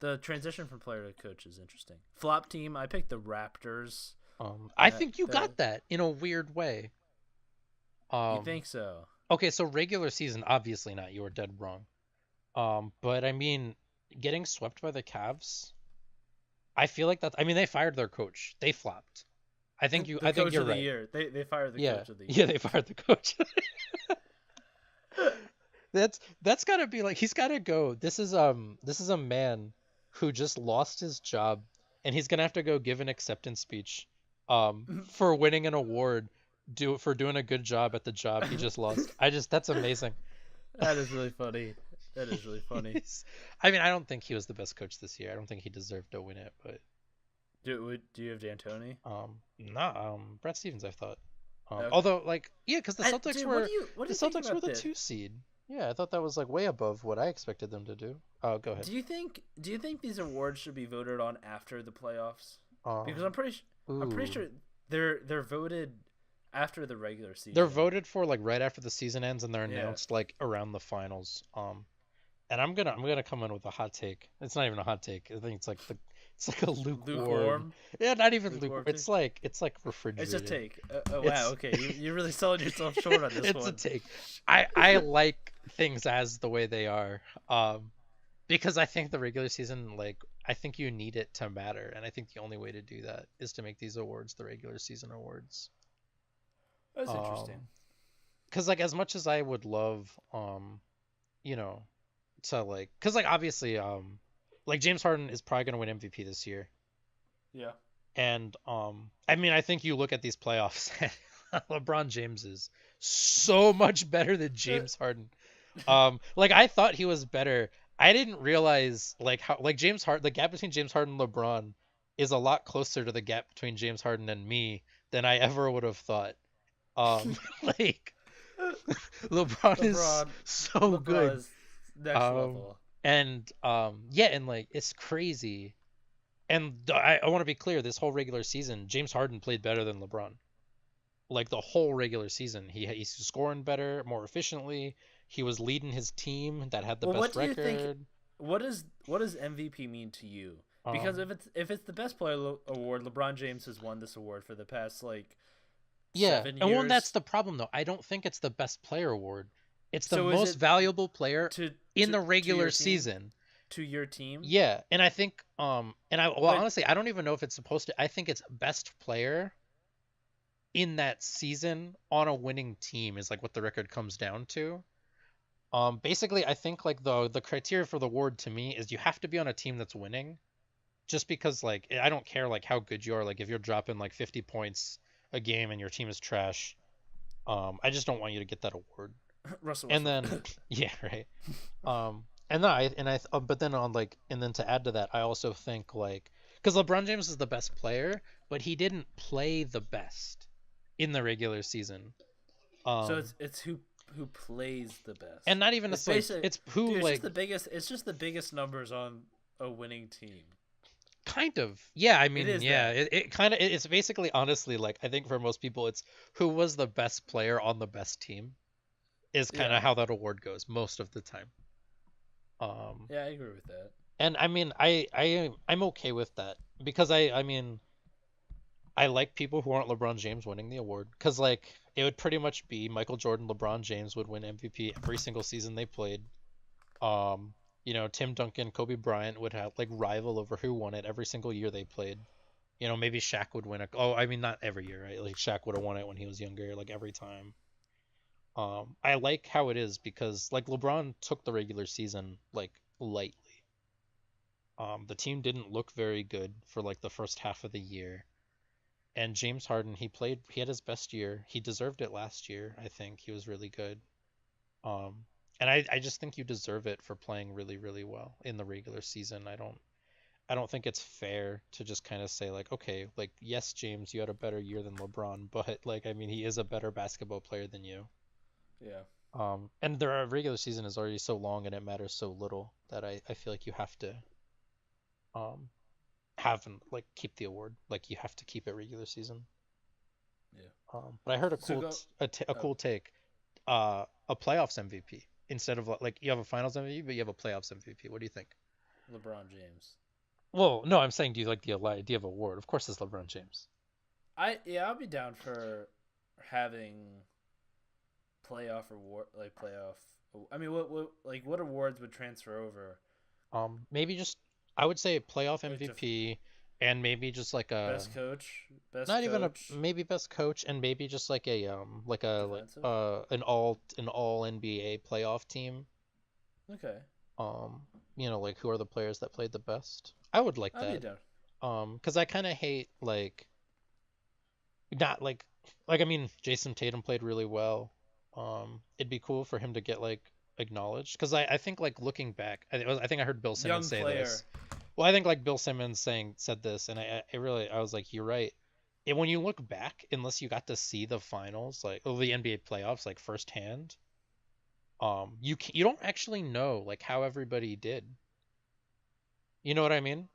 the transition from player to coach is interesting. Flop team, I picked the Raptors. I think you The got that in a weird way. You Um, think so? okay, so regular season, obviously not. You were dead wrong. But I mean, getting swept by the Cavs, I feel like that. I mean, they fired their coach. They flopped. The I think coach you're of the right. year. They fired the Yeah, coach of the yeah, year. they fired the coach. That's gotta be like he's gotta go. This is a man who just lost his job, and he's gonna have to go give an acceptance speech, for winning an award, for doing a good job at the job he just lost. That's amazing. That is really funny. That is really funny. I mean, I don't think he was the best coach this year. I don't think he deserved to win it, but Do you have D'Antoni? nah, Brad Stevens, I thought. Okay. Although like yeah, because Dude, what do the you think Celtics were about the this? 2 seed. Yeah, I thought that was like way above what I expected them to do. Oh, go ahead. Do you think these awards should be voted on after the playoffs? Because Um, I'm pretty ooh, sure they're voted after the regular they're season. voted for like right after the season ends, and they're Yeah. announced like around the finals. And I'm gonna come in with a hot take. It's not even a hot take. I think it's like a lukewarm. Lukewarm. Yeah, not even lukewarm. Lukewarm take. It's like It's a refrigerated. take. Oh wow. It's Okay, you're really selling yourself short on this it's a one. take. I like things as the way they are. Because I think the regular season, like, I think you need it to matter, and I think the only way to do that is to make these awards the regular season awards. That's interesting. Um, because like as much as I would love, you know, to like, because like obviously, like James Harden is probably gonna win MVP this year, Yeah. and I mean I think you look at these playoffs, LeBron James is so much better than James Harden. Like I thought he was better. I didn't realize like how like James Harden, the gap between James Harden and LeBron is a lot closer to the gap between James Harden and me than I ever would have thought. Like LeBron is LeBron. so LeBron good. is next Um, level. and yeah, and like it's crazy. And I want to be clear, this whole regular season, James Harden played better than LeBron. Like the whole regular season, he's scoring better, more efficiently. He was leading his team that had the Well, what best do you think? record. What does MVP mean to you? Because Um, if it's the best player award, LeBron James has won this award for the past like yeah, 7 years. that's the problem though. I don't think it's the best player award. It's the So is most it valuable player to in the to regular your team? season. To your team? Yeah, and I think and I well But honestly, I don't even know if it's supposed to. I think it's best player in that season on a winning team is like what the record comes down to. Basically, I think like the criteria for the award to me is you have to be on a team that's winning. Just because like I don't care like how good you are. Like if you're dropping like 50 points a game and your team is trash, I just don't want you to get that award. Russell And Westbrook. then yeah, right. And then but then on like and then to add to that, I also think like because LeBron James is the best player, but he didn't play the best in the regular season. So Um, it's who plays the and best. not even It's it's like basic, it's who dude. like It's just the biggest numbers on a winning team. kind of yeah. I It mean is yeah. that. It kind of it's basically honestly like I think for most people it's who was the best player on the best team is kind Yeah. of how that award goes most of the time. Um, Yeah, I agree with that. and I mean I'm okay with that because I mean I like people who aren't LeBron James winning the award because like it would pretty much be Michael Jordan, LeBron James would win MVP every single season they played. Tim Duncan, Kobe Bryant would have like rival over who won it every single year they played. Maybe Shaq would win it. Oh, I mean not every year, right? Like Shaq would have won it when he was younger, like every time. I like how it is because like LeBron took the regular season like lightly. The team didn't look very good for like the first half of the year. And James Harden, he had his best year. He deserved it last year, I think. He was really good. Um, and I just think you deserve it for playing really, really well in the regular season. I don't think it's fair to just kind of say like, okay, like yes, James, you had a better year than LeBron, but like I mean, he is a better basketball player than you. Yeah. And their regular season is already so long and it matters so little that I feel like you have to um have and like keep the award. Like you have to keep it regular season. Yeah. But I heard a So cool go. a Oh, cool take. A playoffs MVP instead of like you have a finals MVP, but you have a playoffs MVP. What do you think? LeBron James. Well, no, I'm saying do you like the idea of award? Of course, it's LeBron James. I'll be down for having playoff award like playoff. I mean, what awards would transfer over? Maybe just I would say playoff Like to MVP, and maybe just like a best not even a coach, maybe best coach, and maybe just like a defensive. an all NBA playoff team. Okay, Um, like who are the players that played the best? I would like I'll be that. down. Because I kind of hate like not like I mean Jason Tatum played really well. It'd be cool for him to get like acknowledged because I think like looking back, I think I heard Bill Simmons Young say player. this. Well, I think like Bill Simmons said this, and I was like, you're right. And when you look back, unless you got to see the finals, like the NBA playoffs, like firsthand, you don't actually know like how everybody did. You know what I mean?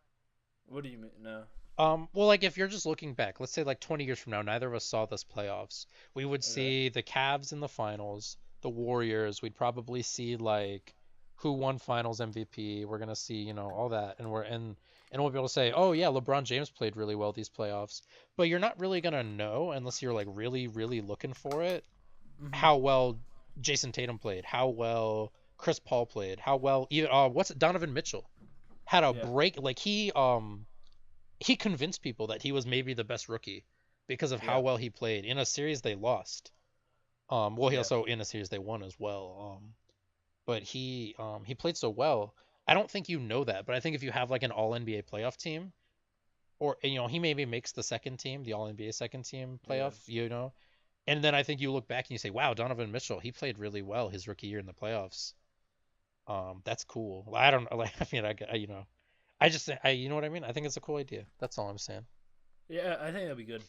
What do you mean? No. Well, like if you're just looking back, let's say like 20 years from now, neither of us saw this playoffs. We would Okay. see the Cavs in the finals, the Warriors. We'd probably see like who won Finals MVP. We're gonna see, all that, and we'll be able to say, oh yeah, LeBron James played really well these playoffs. But you're not really gonna know unless you're like really, really looking for it, Mm-hmm. how well Jason Tatum played, how well Chris Paul played, how well even what's Donovan Mitchell had a Yeah. break like he convinced people that he was maybe the best rookie because of how Yeah. well he played in a series they lost. Well, he Yeah. also in a series they won as well. But he played so well. I don't think you know that, but I think if you have like an All NBA playoff team, or he maybe makes the second team, the All NBA second team Yeah. playoff, and then I think you look back and you say, wow, Donovan Mitchell, he played really well his rookie year in the playoffs. That's cool. I don't like. I mean, I just you know what I mean. I think it's a cool idea. That's all I'm saying. Yeah. I think that'd be good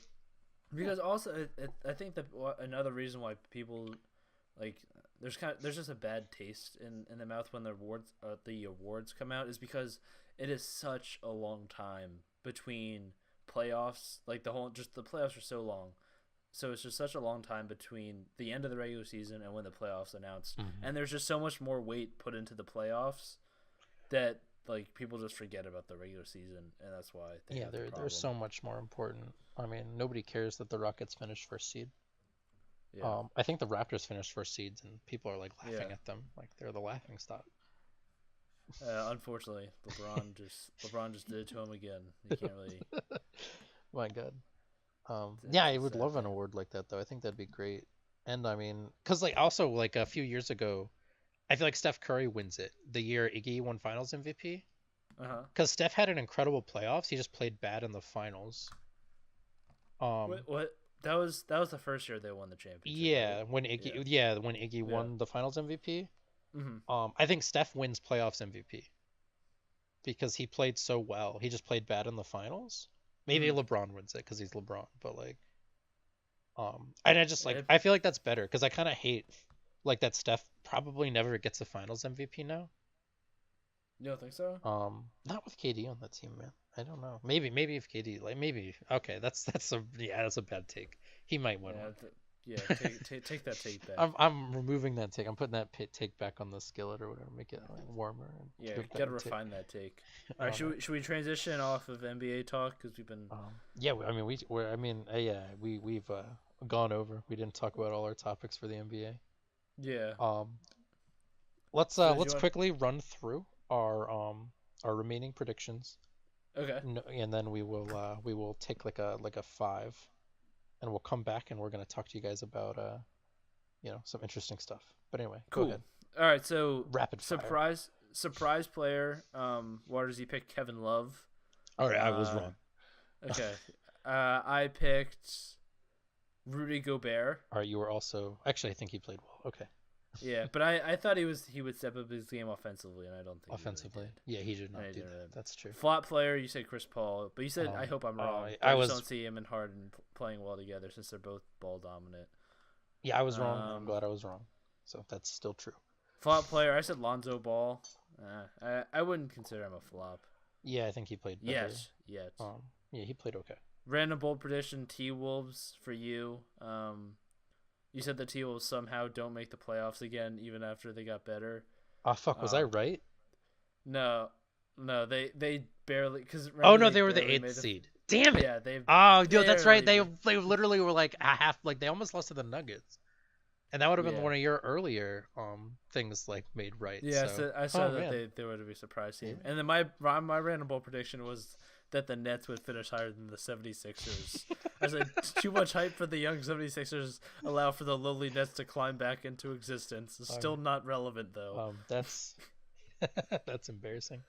Yeah. because also I think that another reason why people like there's just a bad taste in the mouth when the awards come out is because it is such a long time between playoffs. Like the playoffs are so long, so it's just such a long time between the end of the regular season and when the playoffs announced, Hmm. and there's just so much more weight put into the playoffs that like people just forget about the regular season, and that's why they Yeah, have the they're problem. so much more important. I mean, nobody cares that the Rockets finished first seed. Yeah, I think the Raptors finished first seeds, and people are like yeah. laughing at them, like they're the laughing stock. Unfortunately, LeBron just did it to him again. He can't really. My God. Yeah, It's I a would sad love an thing. award like that though. I think that'd be great. And I mean, cause like also like a few years ago, I feel like Steph Curry wins it the year Iggy won Finals MVP. Uh huh. Cause Steph had an incredible playoffs. He just played bad in the finals. Um, What? That was the first year they won the championship, right? Yeah. Yeah, when Iggy Yeah. won the Finals MVP. Mm-hmm. I think Steph wins playoffs MVP because he played so well. He just played bad in the finals. Maybe Mm-hmm. LeBron wins it because he's LeBron, but like, and I just like If, I feel like that's better because I kind of hate like that Steph probably never gets a Finals MVP now. you don't think so? Not with KD on that team, man. I don't know. Maybe if KD like maybe okay, that's a bad take. He might win Yeah. one. Yeah. Take that take back. I'm removing that take. I'm putting that take back on the skillet or whatever, make it like warmer and Yeah. give it Gotta better take. refine that take. I All right. don't know. Should we transition off of NBA talk because we've been. Yeah, I mean I mean yeah, we've gone over. We didn't talk about all our topics for the NBA. Yeah. Um, So do you let's want? quickly run through our remaining predictions, Okay. and then we will take like a five, and we'll come back and we're gonna talk to you guys about some interesting stuff. But anyway, go Cool. ahead. All right. So Rapid fire. surprise player. Waters. You picked Kevin Love. All right, I was Uh. wrong. Okay. I picked Rudy Gobert. All right, you were also actually I think he played well. Okay, Yeah, but I thought he would step up his game offensively, and I don't think he really offensively, did. yeah, he did And not he do didn't that. really. That's true. Flop player, you said Chris Paul, but you said I hope I'm wrong. But I I just was don't see him and Harden playing well together since they're both ball dominant. yeah I was wrong. I'm Um, glad I was wrong. So that's still true. Flop player, I said Lonzo Ball. I wouldn't consider him a flop. Yeah, I think he played better. Yet. Yeah, he played okay. Random bold prediction: T-Wolves for you. You said the T-Wolves somehow don't make the playoffs again, even after they got better. Oh fuck, was I right? No, they barely because Oh no, they were the 8th seed. Damn it! Yeah, they. Oh, dude, that's right. They literally were like a half. Like they almost lost to the Nuggets, and that would have been one of your earlier things like made right. Yeah, so. I saw that they would be a surprise team. And then my random bold prediction was that the Nets would finish higher than the 76ers. I said too much hype for the young 76ers allow for the lowly Nets to climb back into existence. It's still not relevant though. That's that's embarrassing.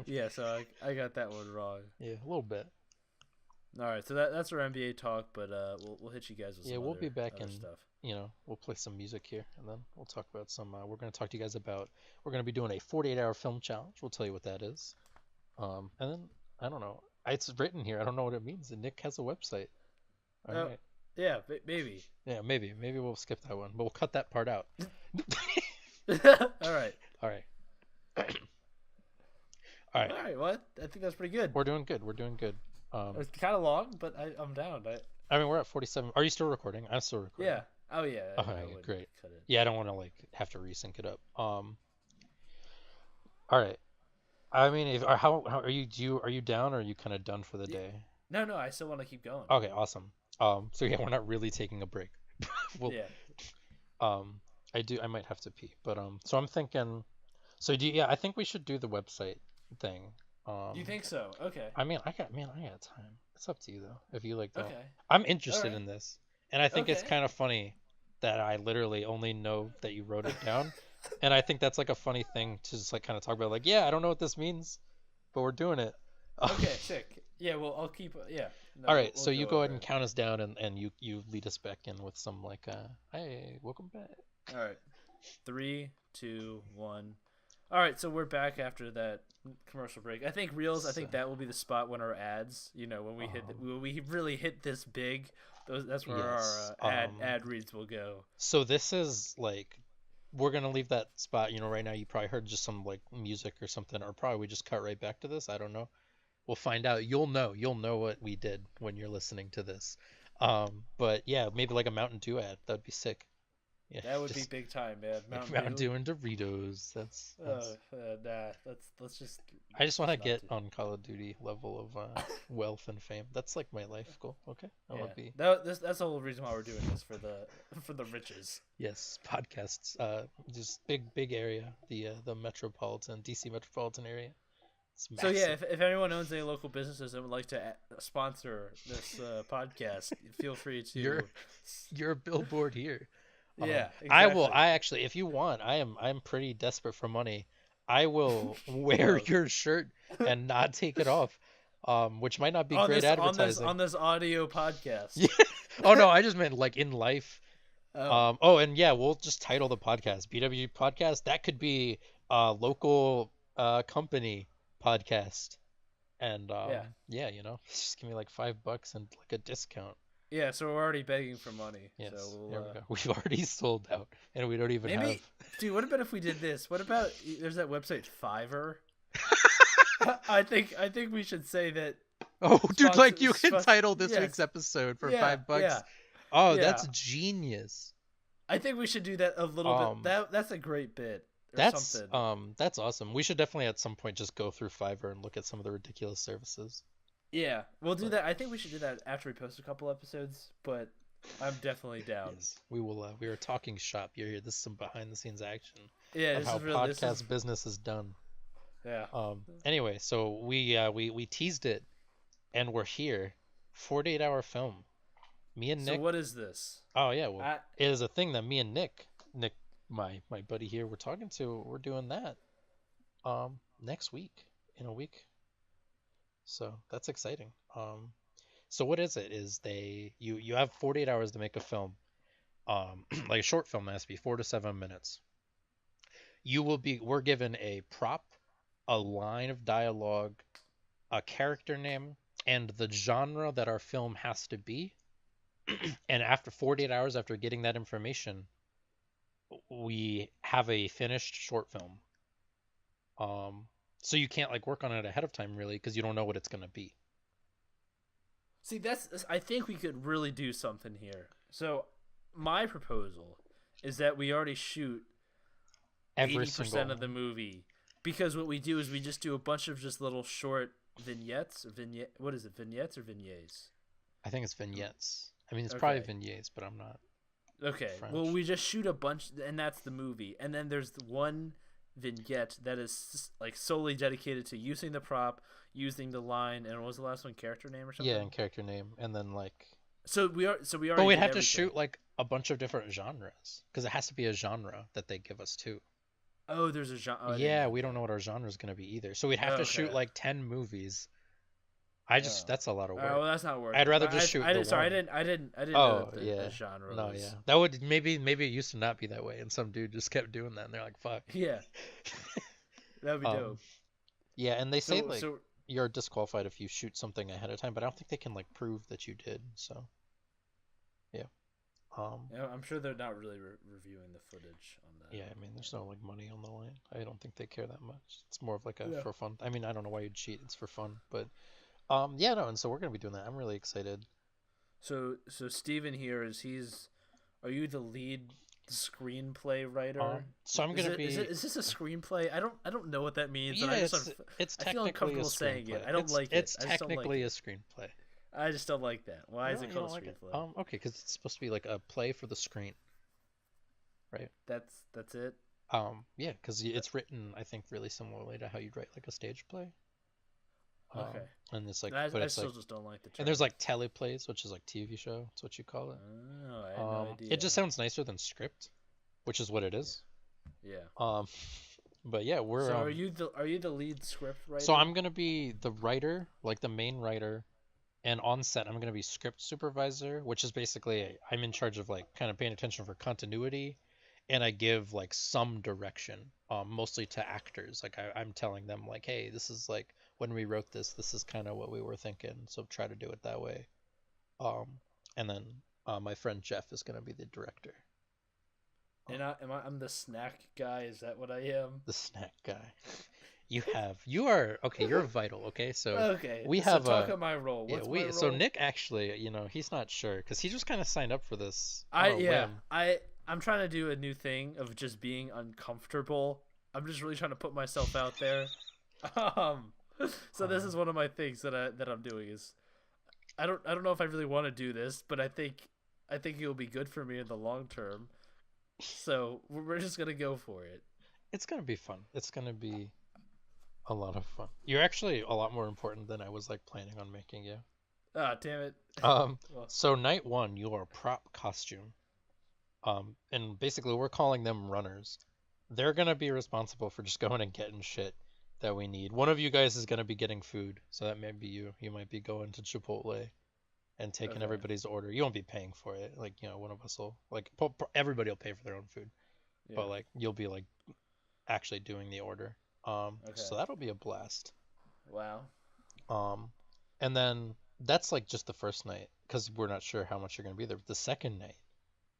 Yeah, so I got that one wrong. Yeah, a little bit. All right, so that's our NBA talk, but we'll hit you guys with some we'll be back in stuff. We'll play some music here, and then we'll talk about some. We're going to talk to you guys about. We're going to be doing a 48-hour film challenge. We'll tell you what that is. And then I don't know. It's written here. I don't know what it means. And Nick has a website. All right. Yeah, maybe. Yeah, maybe we'll skip that one, but we'll cut that part out. All right. All right. All right. What? I think that's pretty good. We're doing good. It's kind of long, but I'm down. I mean, we're at 47. Are you still recording? I'm still recording. Yeah. Oh yeah. Okay, great. Yeah, I don't want to like have to resync it up. All right. I mean, how are you? Are you down, or are you kind of done for the day? No, I still want to keep going. Okay, awesome. So yeah, we're not really taking a break. I might have to pee, but so I'm thinking. So I think we should do the website thing. You think so? Okay. I mean, I got time. It's up to you though. If you like that. Okay. I'm interested in this, and I think it's kind of funny that I literally only know that you wrote it down, and I think that's like a funny thing to just like kind of talk about. Like, yeah, I don't know what this means, but we're doing it. Okay, sick. Yeah, well, I'll keep. Yeah. No, all right, so you go ahead and count us down, and you lead us back in with some like, hey, welcome back. All right, 3, 2, 1. All right, so we're back after that commercial break. I think Reels. I think that will be the spot when our ads. When we when we really hit this big, that's where our ad reads will go. So this is like, we're gonna leave that spot. Right now you probably heard just some like music or something, or probably we just cut right back to this. I don't know. We'll find out. You'll know what we did when you're listening to this. But yeah, maybe like a Mountain Dew ad. That'd be sick. Yeah, that would be big time, man. Mountain Dew and Doritos. That's let's just. I just want to get on Call of Duty level of wealth and fame. That's like my life goal. Okay, I want to be. That's the whole reason why we're doing this for the riches. Yes, podcasts. Just big area. The metropolitan DC metropolitan area. So yeah, if anyone owns any local businesses and would like to sponsor this podcast, feel free to. You're a billboard here. Yeah, exactly. I will. I actually, if you want, I'm pretty desperate for money. I will wear your shirt and not take it off, which might not be great advertising on this audio podcast. Yeah. Oh no, I just meant like in life. Oh. And yeah, we'll just title the podcast BWG podcast. That could be a local company podcast, and yeah, just give me like $5 and like a discount. Yeah, so we're already begging for money. Yes, so there we go. We've already sold out, and we don't even have. Dude, what about if we did this? What about there's that website Fiverr? I think we should say that. Oh, dude, like you can title this week's episode for $5. Yeah. Oh, yeah. That's genius. I think we should do that a little bit. That's a great bit. That's awesome. We should definitely at some point just go through Fiverr and look at some of the ridiculous services. Yeah, we'll do that. I think we should do that after we post a couple episodes, but I'm definitely down. Yes, we will. We are talking shop. You're here. This is some behind the scenes action. Yeah, this is real. Podcast business is done. Yeah. Anyway, so we teased it, and we're here. 48-hour film. Me and Nick. So what is this? Oh yeah, well, it is a thing that me and Nick, my buddy here, we're talking to. We're doing that. Next week, in a week. So that's exciting. So what is it? Is you have 48 hours to make a film, like a short film that has to be 4 to 7 minutes. We're given a prop, a line of dialogue, a character name, and the genre that our film has to be. And after 48 hours after getting that information, we have a finished short film. Um, so you can't like work on it ahead of time really because you don't know what it's gonna be. See, I think we could really do something here. So, my proposal is that we already shoot Every 80% single of the one. movie, because what we do is we just do a bunch of just little short vignette. What is it? Vignettes or vignettes? I think it's vignettes. I mean, it's probably Okay. vignettes, but I'm not Okay. Well, French. we just shoot a bunch, and that's the movie. And then there's one vignette that is like solely dedicated to using the prop, using the line, and what was the last one? Character name or Yeah, something. and character name, and then like, So we but already we'd did have to everything. shoot like a bunch of different genres because it has to be a genre that they give us too. Oh, there's a genre. Oh, I didn't Yeah, know we don't know that. what our genre is gonna be either, so we'd have Oh, to shoot okay. like 10 movies. I Oh. just that's a lot of All right. work. Well, that's not worth I'd it. rather But just shoot I the didn't. Sorry, one. I didn't know Oh that the yeah, genre no yeah, was. that would maybe it used to not be that way, and some dude just kept doing that, and they're like, fuck. Yeah, that would be Um, dope. yeah, and they say So like so you're disqualified if you shoot something ahead of time, but I don't think they can like prove that you did. So yeah. Um, you know, I'm sure they're not really reviewing the footage on that. yeah, I mean, there's no like money on the line. I don't think they care that much. It's more of like a Yeah. for fun. I mean, I don't know why you'd cheat. It's for fun, but yeah, no. And so we're gonna be doing that. I'm really excited. So Steven here is he's. Are you the lead screenplay writer? So I'm gonna be. Is this a screenplay? I don't know what that means, and Yeah, it's I feel technically a uncomfortable saying it. screenplay. I don't like it. It's I just don't like technically a it. screenplay. I just don't like that. Why is Really, it you called don't a like it? screenplay? Okay, because it's supposed to be like a play for the screen, right? That's it. Yeah, because it's written, I think, really similarly to how you'd write like a stage play. Um, Okay. and it's like, but I it's like, still just don't like the and term. there's like teleplays, which is like TV show. That's what you call it. Oh, I had no It idea. just sounds nicer than script, which is what it Yeah. is. Yeah. Um, but yeah, we're So are you the lead script so writer? I'm gonna be the writer, like the main writer, and on set I'm gonna be script supervisor, which is basically I'm in charge of like kind of paying attention for continuity, and I give like some direction, mostly to actors. Like I'm telling them like, hey, this is like when we wrote this, this is kind of what we were thinking, so try to do it that way. Um, and then my friend Jeff is gonna be the director. And I'm the snack guy. Is that what I am? The snack guy. You are okay, you're vital, okay? So Okay. we So have talk a about my role. yeah, What's my we so role? Nick actually, he's not sure because he just kind of signed up for this on I a yeah. whim. I'm trying to do a new thing of just being uncomfortable. I'm just really trying to put myself out there. Um. So this Uh, is one of my things that I'm doing is I don't know if I really want to do this, but I think it'll be good for me in the long term. So we're just gonna go for it. it's gonna be fun. It's gonna be a lot of fun. You're actually a lot more important than I was like planning on making you. Ah, damn it. Um, Well, so night one, you are prop costume. And basically we're calling them runners. They're gonna be responsible for just going and getting shit that we need. One of you guys is gonna be getting food, so that may be you. You might be going to Chipotle and taking okay. everybody's order. You won't be paying for it. Like, one of us will like everybody will pay for their own food, but Yeah. like you'll be like actually doing the order. Okay. So that'll be a blast. Wow. Um, and then that's like just the first night because we're not sure how much you're gonna be there. But the second night,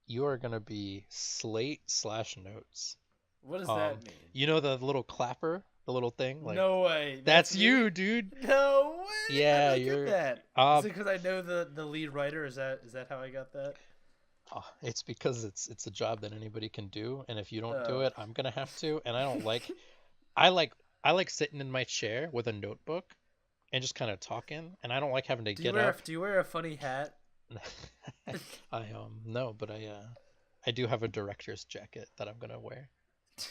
you are gonna be slate slash notes. What does Um, that mean? you know the little clapper, the little thing, like No way. That's that's you, me? dude. No way. How did Yeah, I get you're. that? Is Uh, it because I know the lead writer? Is that how I got that? it's because it's a job that anybody can do, and if you don't do Oh. it, I'm gonna have to. And I don't like. I like I like sitting in my chair with a notebook and just kind of talking, and I don't like having to get up. Do you wear a funny hat? I no, but I do have a director's jacket that I'm gonna wear.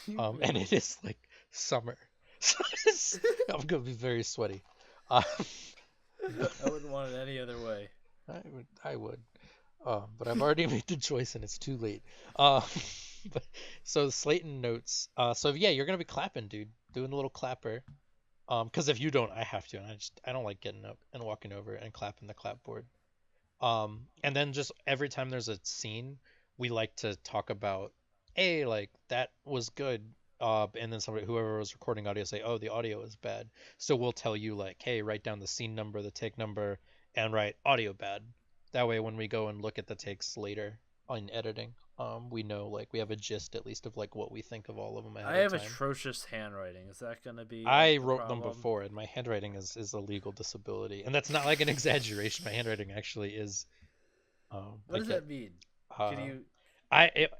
Do you And really? it is like summer, so I'm gonna be very sweaty. But I wouldn't want it any other way. I would, but I've already made the choice and it's too late. Uh, but so Slayton notes. So yeah, you're gonna be clapping, dude, doing the little clapper. Because if you don't, I have to, and I don't like getting up and walking over and clapping the clapboard. And then just every time there's a scene, we like to talk about, hey, like that was good. And then whoever was recording audio, say, oh, the audio is bad. So we'll tell you like, hey, write down the scene number, the take number, and write audio bad. That way, when we go and look at the takes later on editing, We know like we have a gist at least of like what we think of all of them I ahead of have time. atrocious handwriting. Is that gonna be I a wrote them problem? before, and my handwriting is a legal disability, and that's not like an exaggeration. My handwriting actually is What does like it. that mean? Can Uh, you?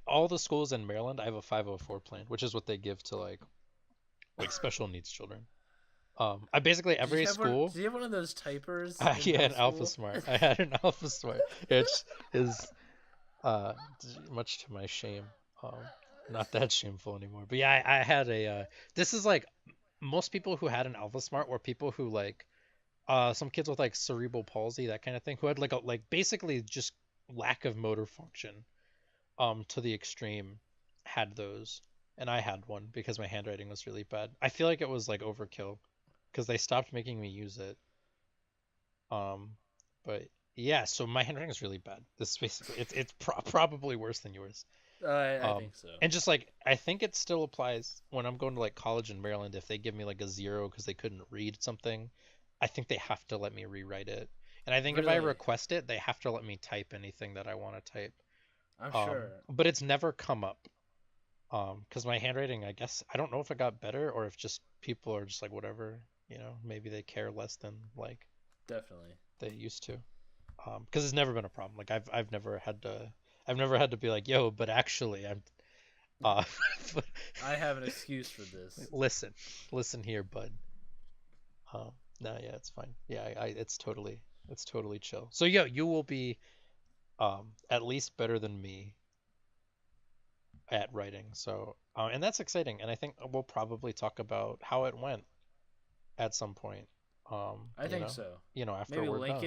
all the schools in Maryland, I have a 504 plan, which is what they give to like special needs children. I basically Did you every have one? school. Did you have one of those typers I in had middle an Alpha school? Smart. I had an Alpha Smart, which is uh, much to my shame. Um, not that shameful anymore. But yeah, I had a. This is like most people who had an Alpha Smart were people who like some kids with like cerebral palsy, that kind of thing, who had like basically just lack of motor function to the extreme, had those, and I had one because my handwriting was really bad. I feel like it was like overkill because they stopped making me use it. Um, but yeah, so my handwriting is really bad. This is basically probably worse than yours. I think so. And just like I think it still applies when I'm going to like college in Maryland. If they give me like a zero because they couldn't read something, I think they have to let me rewrite it. And I think if I Really, request it, they have to let me type anything that I want to type. I'm sure. But it's never come up. Because my handwriting, I guess I don't know if it got better or if just people are just like whatever, maybe they care less than like Definitely. they used to. Because it's never been a problem. Like I've never had to be like, yo, but actually I'm uh I have an excuse for this. listen, listen here, bud. Um, no, yeah, it's fine. Yeah, it's totally chill. So yeah, you will be at least better than me at writing. So and that's exciting. And I think we'll probably talk about how it went at some point. Um, I you think know, so. after Maybe we're done.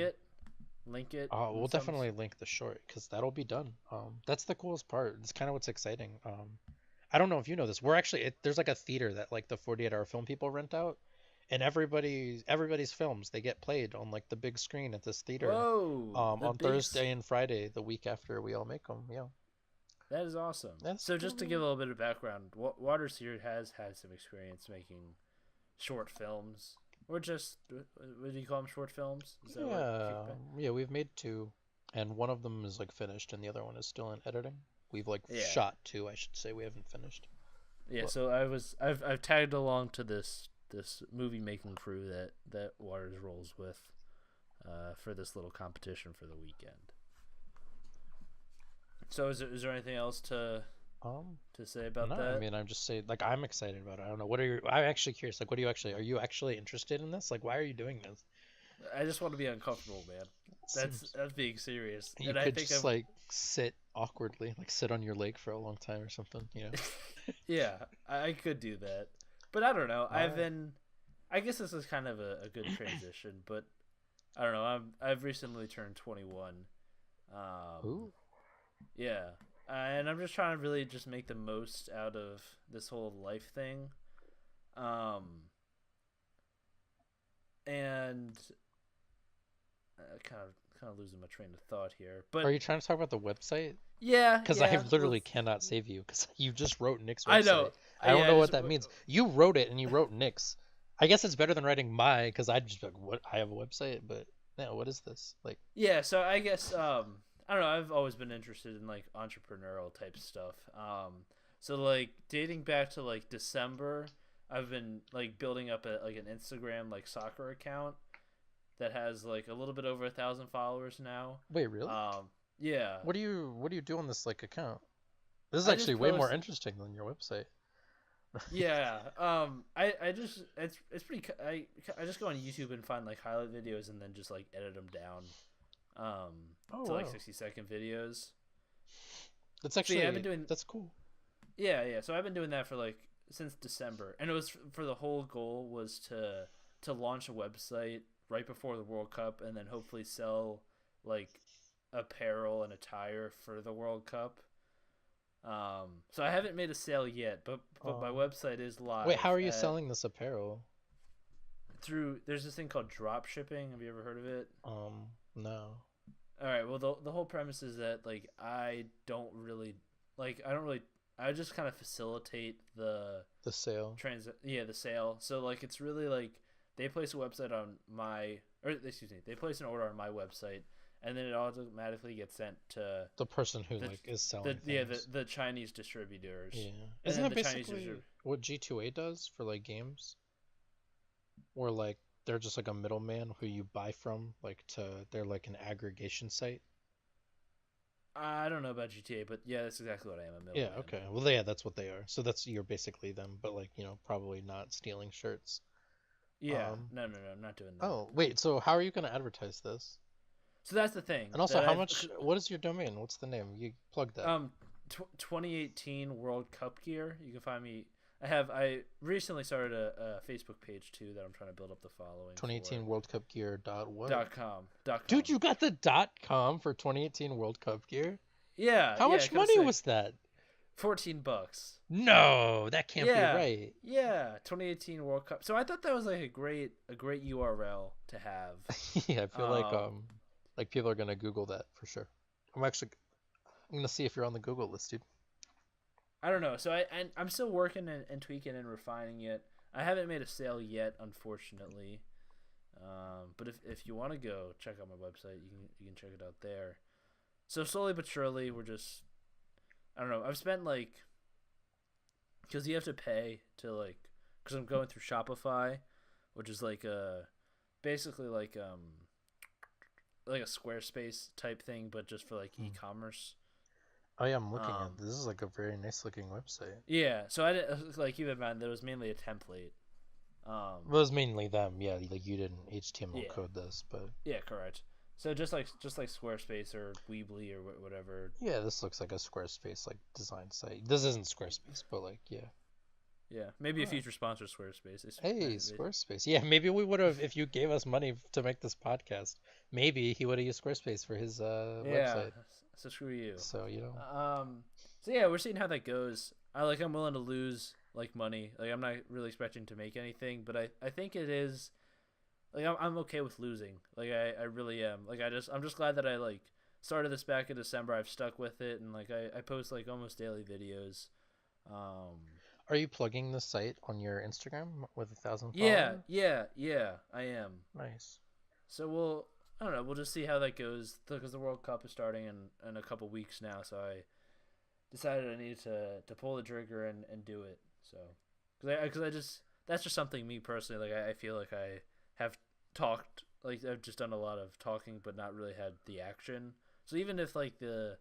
link it We'll in some. definitely link the short because that'll be done. That's the coolest part. It's kind of what's exciting. I don't know if you know this. We're actually there's like a theater that like the 48-hour film people rent out, and everybody's films they get played on like the big screen at this theater. Whoa, the On big. Thursday and Friday, the week after we all make them. Yeah, That is awesome. that's So cool, just to give man. a little bit of background, Waters here has had some experience making short films, or just what do you call them? Short films? Is that what Yeah, kickback? yeah, we've made two, and one of them is like finished, and the other one is still in editing. We've like Yeah, shot two, I should say. We haven't finished. yeah. But So I've tagged along to this movie making crew that Waters rolls with, for this little competition for the weekend. So is there anything else um, to say about no, I that? mean, I'm just saying, like, I'm excited about it. I don't know. I'm actually curious. Like, are you actually interested in this? Like, why are you doing this? I just want to be uncomfortable, man. It That's seems that's being serious, you and I could think just I'm. like sit awkwardly, like sit on your leg for a long time or something, you know? Yeah, I could do that, but I don't know. All right. I guess this is kind of a good transition, but I don't know. I've recently turned 21. Ooh. Yeah, and I'm just trying to really just make the most out of this whole life thing. Um, and kind of losing my train of thought here, Are but you trying to talk about the website? yeah, Because I yeah. literally cannot save you because you just wrote Nick's I website. know. I don't Yeah, know what that means. You wrote it and you wrote Nick's. I guess it's better than writing my because I'd just be like, what? I have a website, but no, what is this? Like, yeah. So I guess I don't know. I've always been interested in like entrepreneurial type stuff. So like dating back to like December, I've been like building up like an Instagram like soccer account that has like a little bit over 1,000 followers now. wait, really? Um, yeah. What do you do on this like account? This is I actually just way more post. interesting than your website. Yeah. I just it's pretty. I just go on YouTube and find like highlight videos and then just like edit them down. Um, Oh to like wow, 60-second videos. that's So yeah, I've been actually doing. that's cool. Yeah, yeah. So I've been doing that for like since December, and it was for the whole goal was to launch a website right before the World Cup, and then hopefully sell like apparel and attire for the World Cup. So I haven't made a sale yet, but my Um, website is wait, live how are you at selling this apparel? through. There's this thing called drop shipping. Have you ever heard of it? No. All right. Well, the whole premise is that like I don't really I just kind of facilitate the The sale. the sale. So like it's really like they place a website on my or excuse me, they place an order on my website and then it automatically gets sent to The person who the like is the selling yeah things. the Chinese distributors, Yeah. and Isn't then that the Chinese basically distrib. what G2A does for like games? Where like they're just like a middleman who you buy from, like they're like an aggregation site. I don't know about GTA, but yeah, that's exactly what I am, a Yeah, middleman. okay. Well, yeah, that's what they are. So that's you're basically them, but like, probably not stealing shirts. Yeah, Um, no, I'm not doing that. oh, wait, so how are you gonna advertise this? So that's the thing And also, that how I've much, what is your domain? What's the name? You plug that. um 2018 World Cup gear. You can find me. I recently started a Facebook page too that I'm trying to build up the following 2018 for. World Cup Gear dot what? .com. Dude, you got the .com for 2018 World Cup Gear? Yeah, How yeah, much kind of money sick. was that? $14. No, that can't be Yeah, right. yeah. 2018 World Cup. So I thought that was like a great URL to have. Yeah, I feel Um, like people are gonna Google that for sure. I'm gonna see if you're on the Google list, dude. I don't know. So I'm still working and tweaking and refining it. I haven't made a sale yet, unfortunately. But if you want to go check out my website, you can check it out there. So slowly but surely, we're just I don't know. I've spent like because you have to pay to because I'm going through Shopify, which is basically like a Squarespace type thing, but just for like Hmm. e-commerce. Oh yeah, I'm looking Um, at this. Is like a very nice looking website. yeah. So I didn't like keep in mind that it was mainly a template. Well, it was mainly them, yeah. Like you didn't HTML Yeah. code this, but Yeah. Correct. So just like Squarespace or Weebly or whatever. yeah, this looks like a Squarespace like design site. This isn't Squarespace, but like yeah. Yeah. Maybe a Alright. future sponsor Squarespace. Hey, Squarespace. Yeah, maybe we would have if you gave us money to make this podcast. Maybe he would have used Squarespace for his Yeah. website. So screw you. So So yeah, we're seeing how that goes. I'm willing to lose like money. Like I'm not really expecting to make anything, but I think it is like I'm okay with losing. Like I really am. Like I'm just glad that I like started this back in December. I've stuck with it and like I post like almost daily videos. Um are you plugging the site on your Instagram with 1,000 yeah, followers? yeah, I am. Nice. So I don't know, we'll just see how that goes because the World Cup is starting in a couple weeks now, so I decided I needed to pull the trigger and do it. So, because I just that's just something me personally like I feel like I have talked like I've just done a lot of talking but not really had the action. So even if like the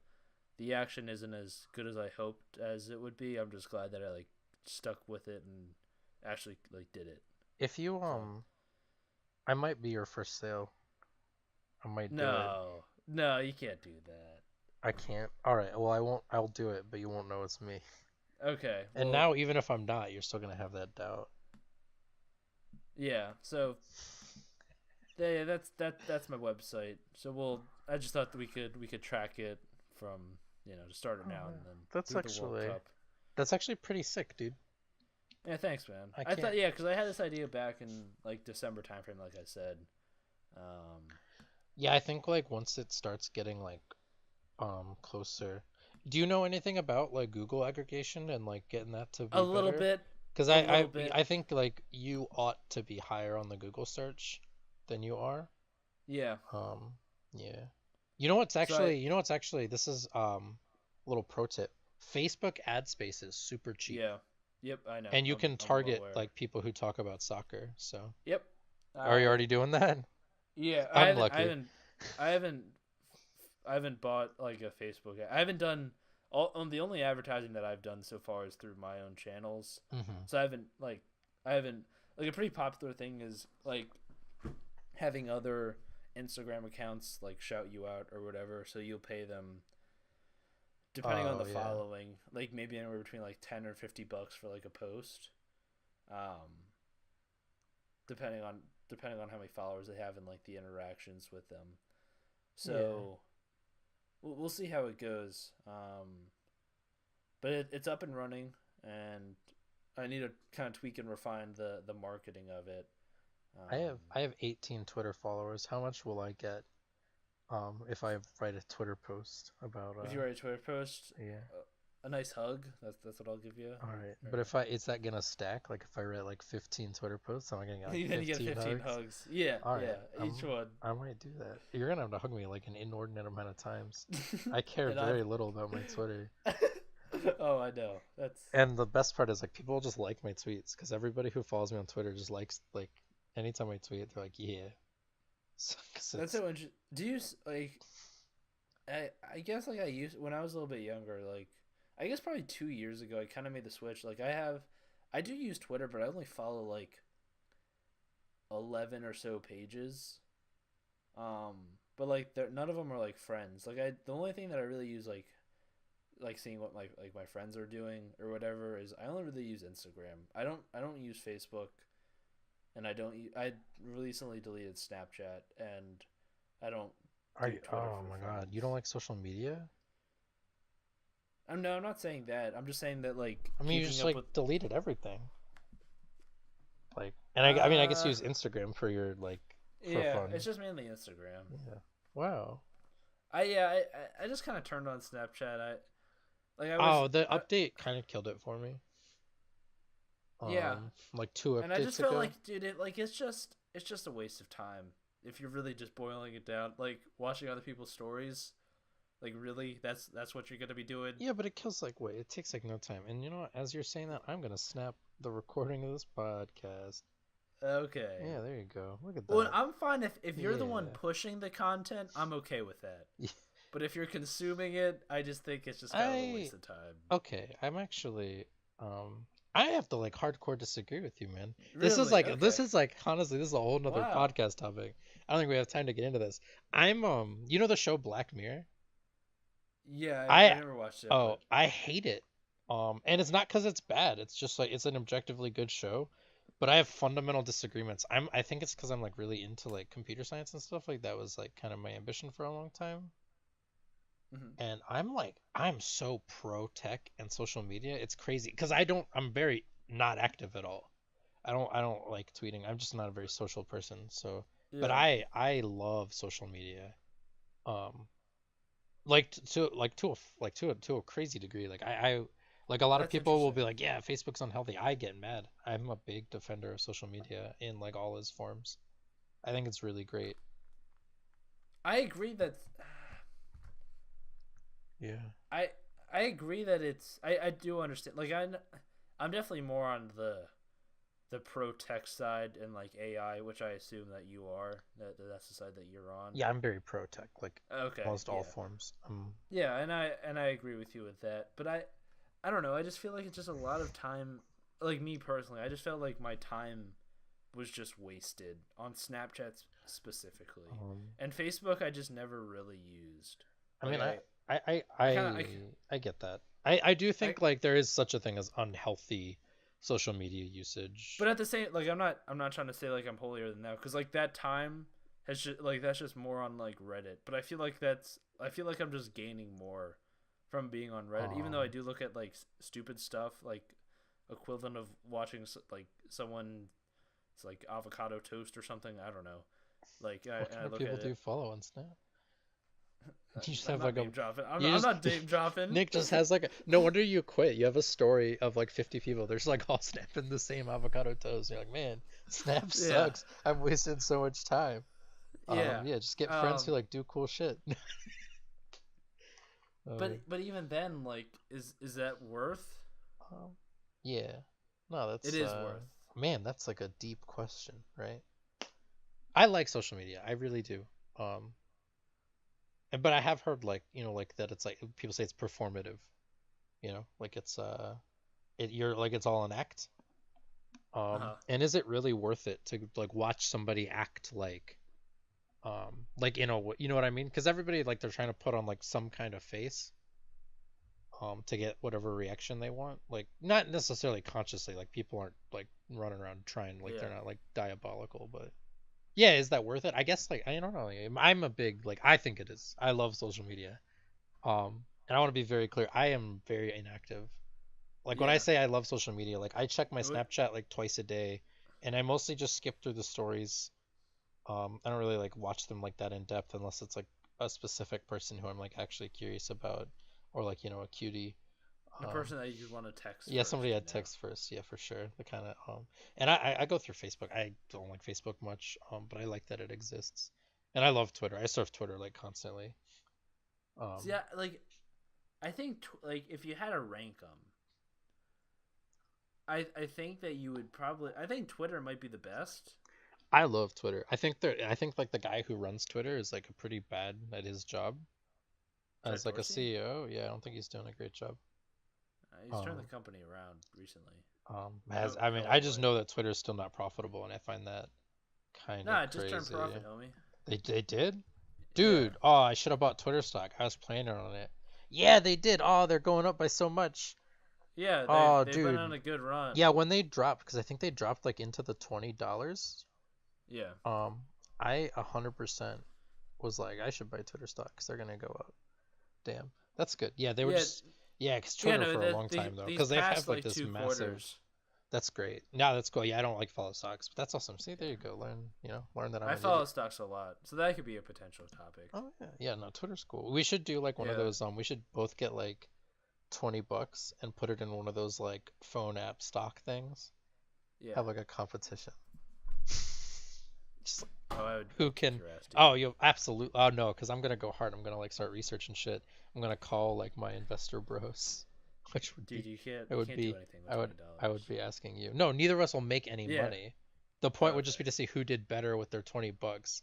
action isn't as good as I hoped as it would be, I'm just glad that I like stuck with it and actually like did it. If you So I might be your first sale. I might do it. no, you can't do that. I can't. All right. Well, I won't. I'll do it, but you won't know it's me. Okay, And well now, even if I'm not, you're still gonna have that doubt. yeah. So yeah, that's my website. So I just thought that we could track it from to start it Oh, now yeah. and then That's through the World actually Cup. that's actually pretty sick, dude. Yeah, thanks, man. I I can't. thought because I had this idea back in like December timeframe, like I said. Um, Yeah, I think like once it starts getting like closer. Do you know anything about like Google aggregation and like getting that to a be little better? bit, Because a I, little I bit. I think like you ought to be higher on the Google search than you are. Yeah. Um, yeah. So I This is a little pro tip. Facebook ad space is super cheap. yeah. Yep, I know. And you can I'm well target aware. like people who talk about soccer. So, Yep. are you I already doing that? yeah. I'm lucky. I haven't I haven't bought like a Facebook. I haven't done the only advertising that I've done so far is through my own channels. Hmm. So I haven't like a pretty popular thing is like having other Instagram accounts like shout you out or whatever. So you'll pay them depending on Oh the yeah. following, like maybe anywhere between like $10 or $50 for like a post. Um, depending on how many followers they have and like the interactions with them. Yeah. So we'll see how it goes. But it's up and running, and I need to kind of tweak and refine the marketing of it. I have 18 Twitter followers. How much will I get if I write a Twitter post about If you write a Twitter post, yeah. a nice hug. That's what I'll give you. All right, but Or if I is that gonna stack? Like if I write like 15 Twitter posts, am I gonna get like then you get 15 15 hugs? hugs. Yeah, All yeah, right, each one. I might do that. You're gonna have to hug me like an inordinate amount of times. I care And I. very little about my Twitter. Oh, I know. That's And the best part is like people just like my tweets because everybody who follows me on Twitter just likes like anytime I tweet, they're like, yeah. So, 'cause that's it's so interesting. Do you like? I guess like I used when I was a little bit younger. Like I guess probably 2 years ago, I kind of made the switch. Like I do use Twitter, but I only follow like 11 or so pages. Um, but like none of them are like friends. Like the only thing that I really use like seeing what my friends are doing or whatever is I only really use Instagram. I don't use Facebook, and I recently deleted Snapchat, and I don't are do you, Twitter oh for my God, you friends. don't like social media? No, I'm not saying that. I'm just saying that like I mean, you keeping just up like with deleted everything. Like, and I mean, I guess you uh use Instagram for your like for yeah, it's fun. just mainly Instagram. Yeah. Wow. I just kind of turned on Snapchat. Like I was Oh, the update kind of killed it for me. yeah, Like two and I just updates felt ago. like dude, it's just a waste of time if you're really just boiling it down. Like watching other people's stories. Like really, that's what you're gonna be doing. Yeah, but it kills like wait, it takes like no time. And you know what? As you're saying that, I'm gonna snap the recording of this podcast. Okay. Yeah, there you go. Look at Well, that. I'm fine if you're the one Yeah. pushing the content. I'm okay with that. But if you're consuming it, I just think it's just kind of a I waste of time. okay. I'm actually I have to like hardcore disagree with you, man. Really? This Okay. is like honestly, this is a whole nother Wow. podcast topic. I don't think we have time to get into this. I'm you know the show Black Mirror? Yeah, I I never watched it, oh, but I hate it. And it's not because it's bad. It's just like it's an objectively good show, but I have fundamental disagreements. I think it's because I'm like really into like computer science and stuff like that was like kind of my ambition for a long time. mhm. And I'm so pro tech and social media. It's crazy because I'm very not active at all. I don't like tweeting. I'm just not a very social person. So, but Yeah, I love social media. Um, like to a crazy degree. Like I like a lot of that's people will interesting. be like, yeah, Facebook's unhealthy. I get mad. I'm a big defender of social media in like all its forms. I think it's really great. I agree that Yeah. I I agree that I do understand. Like I'm definitely more on the pro tech side and like AI, which I assume that you are. That's the side that you're on. Yeah, I'm very pro tech, like Okay, almost all yeah. forms. Yeah, and I agree with you with that. But I don't know. I just feel like it's just a lot of time. Like me personally, I just felt like my time was just wasted on Snapchat specifically, um and Facebook I just never really used. I Like mean, I I, I, I kind of I, I get that. I do I think like there is such a thing as unhealthy social media usage. but at the same like I'm not trying to say like I'm holier than thou because like that time has just like that's just more on like Reddit. But I feel like I'm just gaining more from being on Reddit, even though I Um, do look at like stupid stuff like equivalent of watching like someone it's like avocado toast or something. I don't know. Like what and kind I of look at people do it. you follow on Snap? You just I'm have not like a, name dropping. you I'm just not name dropping. Nick just has like a, no wonder you quit. You have a story of like 50 people. There's like all snapping the same avocado toast. You're like, man, Snap Yeah, sucks. I'm wasting so much time. yeah. Yeah, just get friends who Um, like do cool shit. Uh, but even then, like, is that worth? um, yeah. No, It that's is worth. man, that's like a deep question, right? I like social media. I really do. Um, but I have heard like, you know, like that it's like people say it's performative, you know, like it's you're like it's all an act. Uh huh. And is it really worth it to like watch somebody act like you know what I mean? Because everybody like they're trying to put on like some kind of face to get whatever reaction they want. Like not necessarily consciously, like people aren't like running around trying like they're Yeah. not like diabolical, but yeah, is that worth it? I guess like I don't know. I'm a big like I think it is. I love social media. And I want to be very clear. I am very inactive. Like when I Yeah. say I love social media, like I check my It would. Snapchat like twice a day, and I mostly just skip through the stories. I don't really like watch them like that in depth unless it's like a specific person who I'm like actually curious about, or like you know a cutie. The person that you want to text Yeah, first, somebody you had know. text first. Yeah, for sure. The kind of and I go through Facebook. I don't like Facebook much, but I like that it exists. And I love Twitter. I surf Twitter like constantly. So Um, yeah, like I think like if you had to rank them, I think that you would probably I think Twitter might be the best. I love Twitter. I think like the guy who runs Twitter is like a pretty bad at his job Jack as like a Dorsey, CEO. Yeah, I don't think he's doing a great job. he's turned the Um, company around recently. has No, I mean, no I one just would. know that Twitter is still not profitable, and I find that kind of Nah, it just turned crazy. profit, homie. They did? Yeah, Dude, oh, I should have bought Twitter stock. I was planning on it. Yeah, they did. Oh, they're going up by so much. yeah, Oh, they've been on dude. a good run. Yeah, when they dropped, because I think they dropped like into the $20. Yeah, Um, I 100% was like, I should buy Twitter stock because they're gonna go up. Damn, that's good. Yeah, they were yeah, just yeah, because yeah. Twitter No, for a long time though, these because they past have like like this two massive. quarters. That's great. Yeah, that's cool. Yeah, I don't like follow stocks, but that's awesome. See, there Yeah, you go. Learn that I'm I an follow idiot. stocks a lot, so that could be a potential topic. Oh yeah, yeah. No, Twitter's cool. We should do like one of Yeah, those. We should both get like $20 and put it in one of those like phone app stock things. yeah. Have like a competition. Just like, Oh, who I'd kick can? your ass, dude. Oh, you absolutely. Oh no, because I'm gonna go hard. I'm gonna like start researching shit. I'm gonna call like my investor bros, which would Dude, be, you can't do anything with twenty I would dollars. be asking you. No, neither of us will make any Yeah. money. The point would just Okay. be to see who did better with their $20.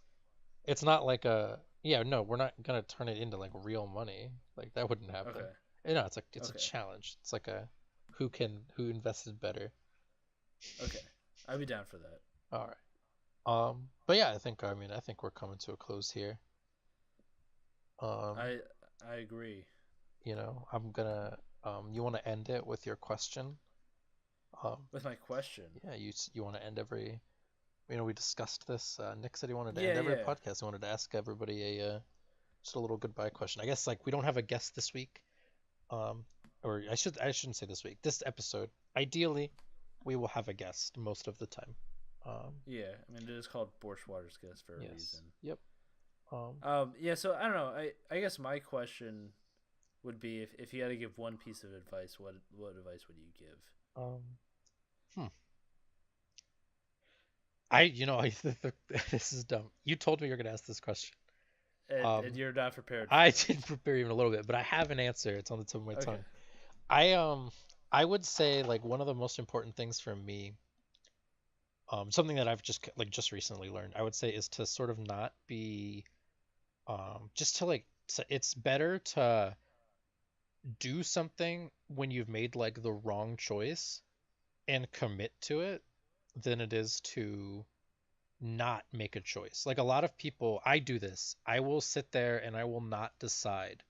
It's not like a yeah. No, we're not gonna turn it into like real money. Like that wouldn't happen. Okay. It's a Okay. challenge. It's like a who invested better. Okay. I'd be down for that. All right. But yeah, I think we're coming to a close here. Um, I I agree. I'm gonna you want to end it with your question? Um, With my question. yeah, you want to end every we discussed this. Nick said he wanted to Yeah, end every yeah. podcast. He wanted to ask everybody a just a little goodbye question. I guess like we don't have a guest this week. Um, or I shouldn't say this week. This episode, ideally, we will have a guest most of the time. Um, Yeah. I mean, it is called Borsch Waters Guest for a yes. reason. Yep. Um, Yeah. So I don't know. I guess my question would be if you had to give one piece of advice, what advice would you give? um, hmm. I this is dumb. You told me you're gonna ask this question. And you're not prepared for I it. didn't prepare even a little bit, but I have an answer. It's on the tip of my Okay. tongue. I I would say like one of the most important things for me, something that I've just recently learned, I would say is to sort of not be just to like it's better to do something when you've made like the wrong choice and commit to it than it is to not make a choice. Like a lot of people, I do this. I will sit there and I will not decide.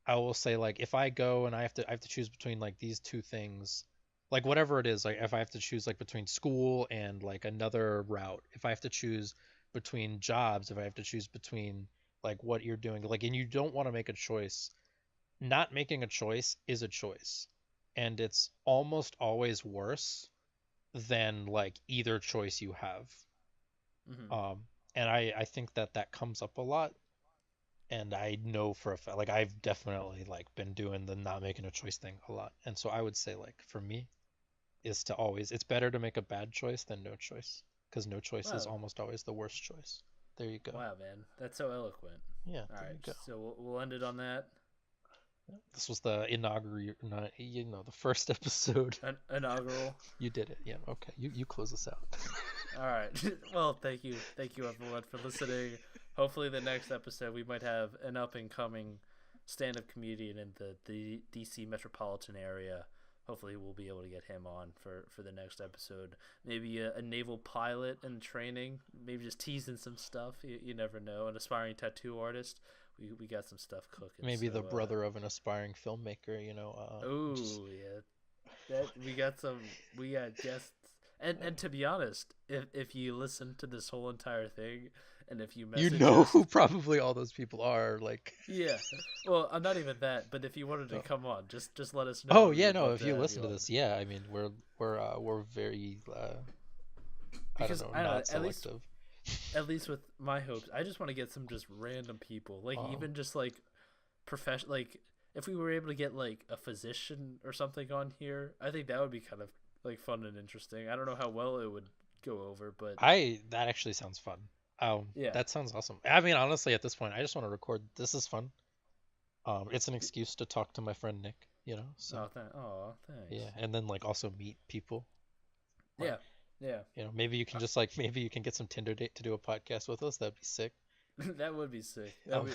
I will say like if I go and I have to choose between like these two things, like whatever it is, like if I have to choose like between school and like another route, if I have to choose between jobs, if I have to choose between like what you're doing, like and you don't want to make a choice, not making a choice is a choice. And it's almost always worse than like either choice you have. Hmm. Um, and I think that that comes up a lot. And I know for a fact, like I've definitely like been doing the not making a choice thing a lot. And so I would say like for me is to always, it's better to make a bad choice than no choice because no choice is Wow. almost always the worst choice. There you go. Wow, man. That's so eloquent. Yeah, All there right. you go. So we'll end it on that. This was the inaugural, not, the first episode. Inaugural. You did it. Yeah. Okay. You close us out. All right. Well, thank you everyone for listening. Hopefully, the next episode we might have an up and coming stand-up comedian in the DC metropolitan area. Hopefully, we'll be able to get him on for the next episode. Maybe a naval pilot in training. Maybe just teasing some stuff. You never know. An aspiring tattoo artist. We got some stuff cooking. Maybe So, the brother of an aspiring filmmaker. Just oh yeah, that we got guests. And to be honest, if you listen to this whole entire thing, and if you you message know us, who probably all those people are. Like, yeah, well, I'm not even that. But if you wanted to oh, come on, just let us know. oh We yeah, would no. love If to you have listen you to on this, yeah. I mean, we're very I don't because know, I don't know. not selective. At least with my hopes, I just want to get some just random people, like Um, even just like profession, like if we were able to get like a physician or something on here, I think that would be kind of like fun and interesting. I don't know how well it would go over, but I that actually sounds fun. yeah. That sounds awesome. I mean, honestly, at this point, I just want to record. This is fun. It's an excuse to talk to my friend Nick, you know. So Oh, yeah, thanks. and then like also meet people. Like, Yeah, yeah. you know, maybe you can just like maybe you can get some Tinder date to do a podcast with us. That'd be sick. That would be sick. Um,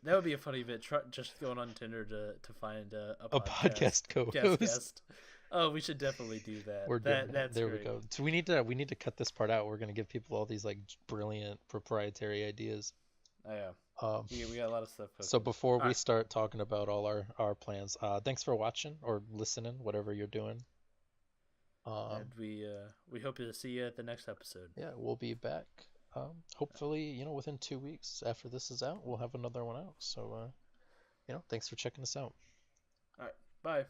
That would be a funny bit. Just going on Tinder to find a a podcast podcast co-host. guest. Oh, we should definitely do that. We're doing that. That's There we great. go. So we need to cut this part out. We're gonna give people all these like brilliant proprietary ideas. Oh yeah, Um, we got a lot of stuff so cooking. before All we right, start talking about all our plans, thanks for watching or listening, whatever you're doing. and we hope to see you at the next episode. Yeah, we'll be back. Hopefully, within 2 weeks after this is out, we'll have another one out. So, thanks for checking us out. All right, bye.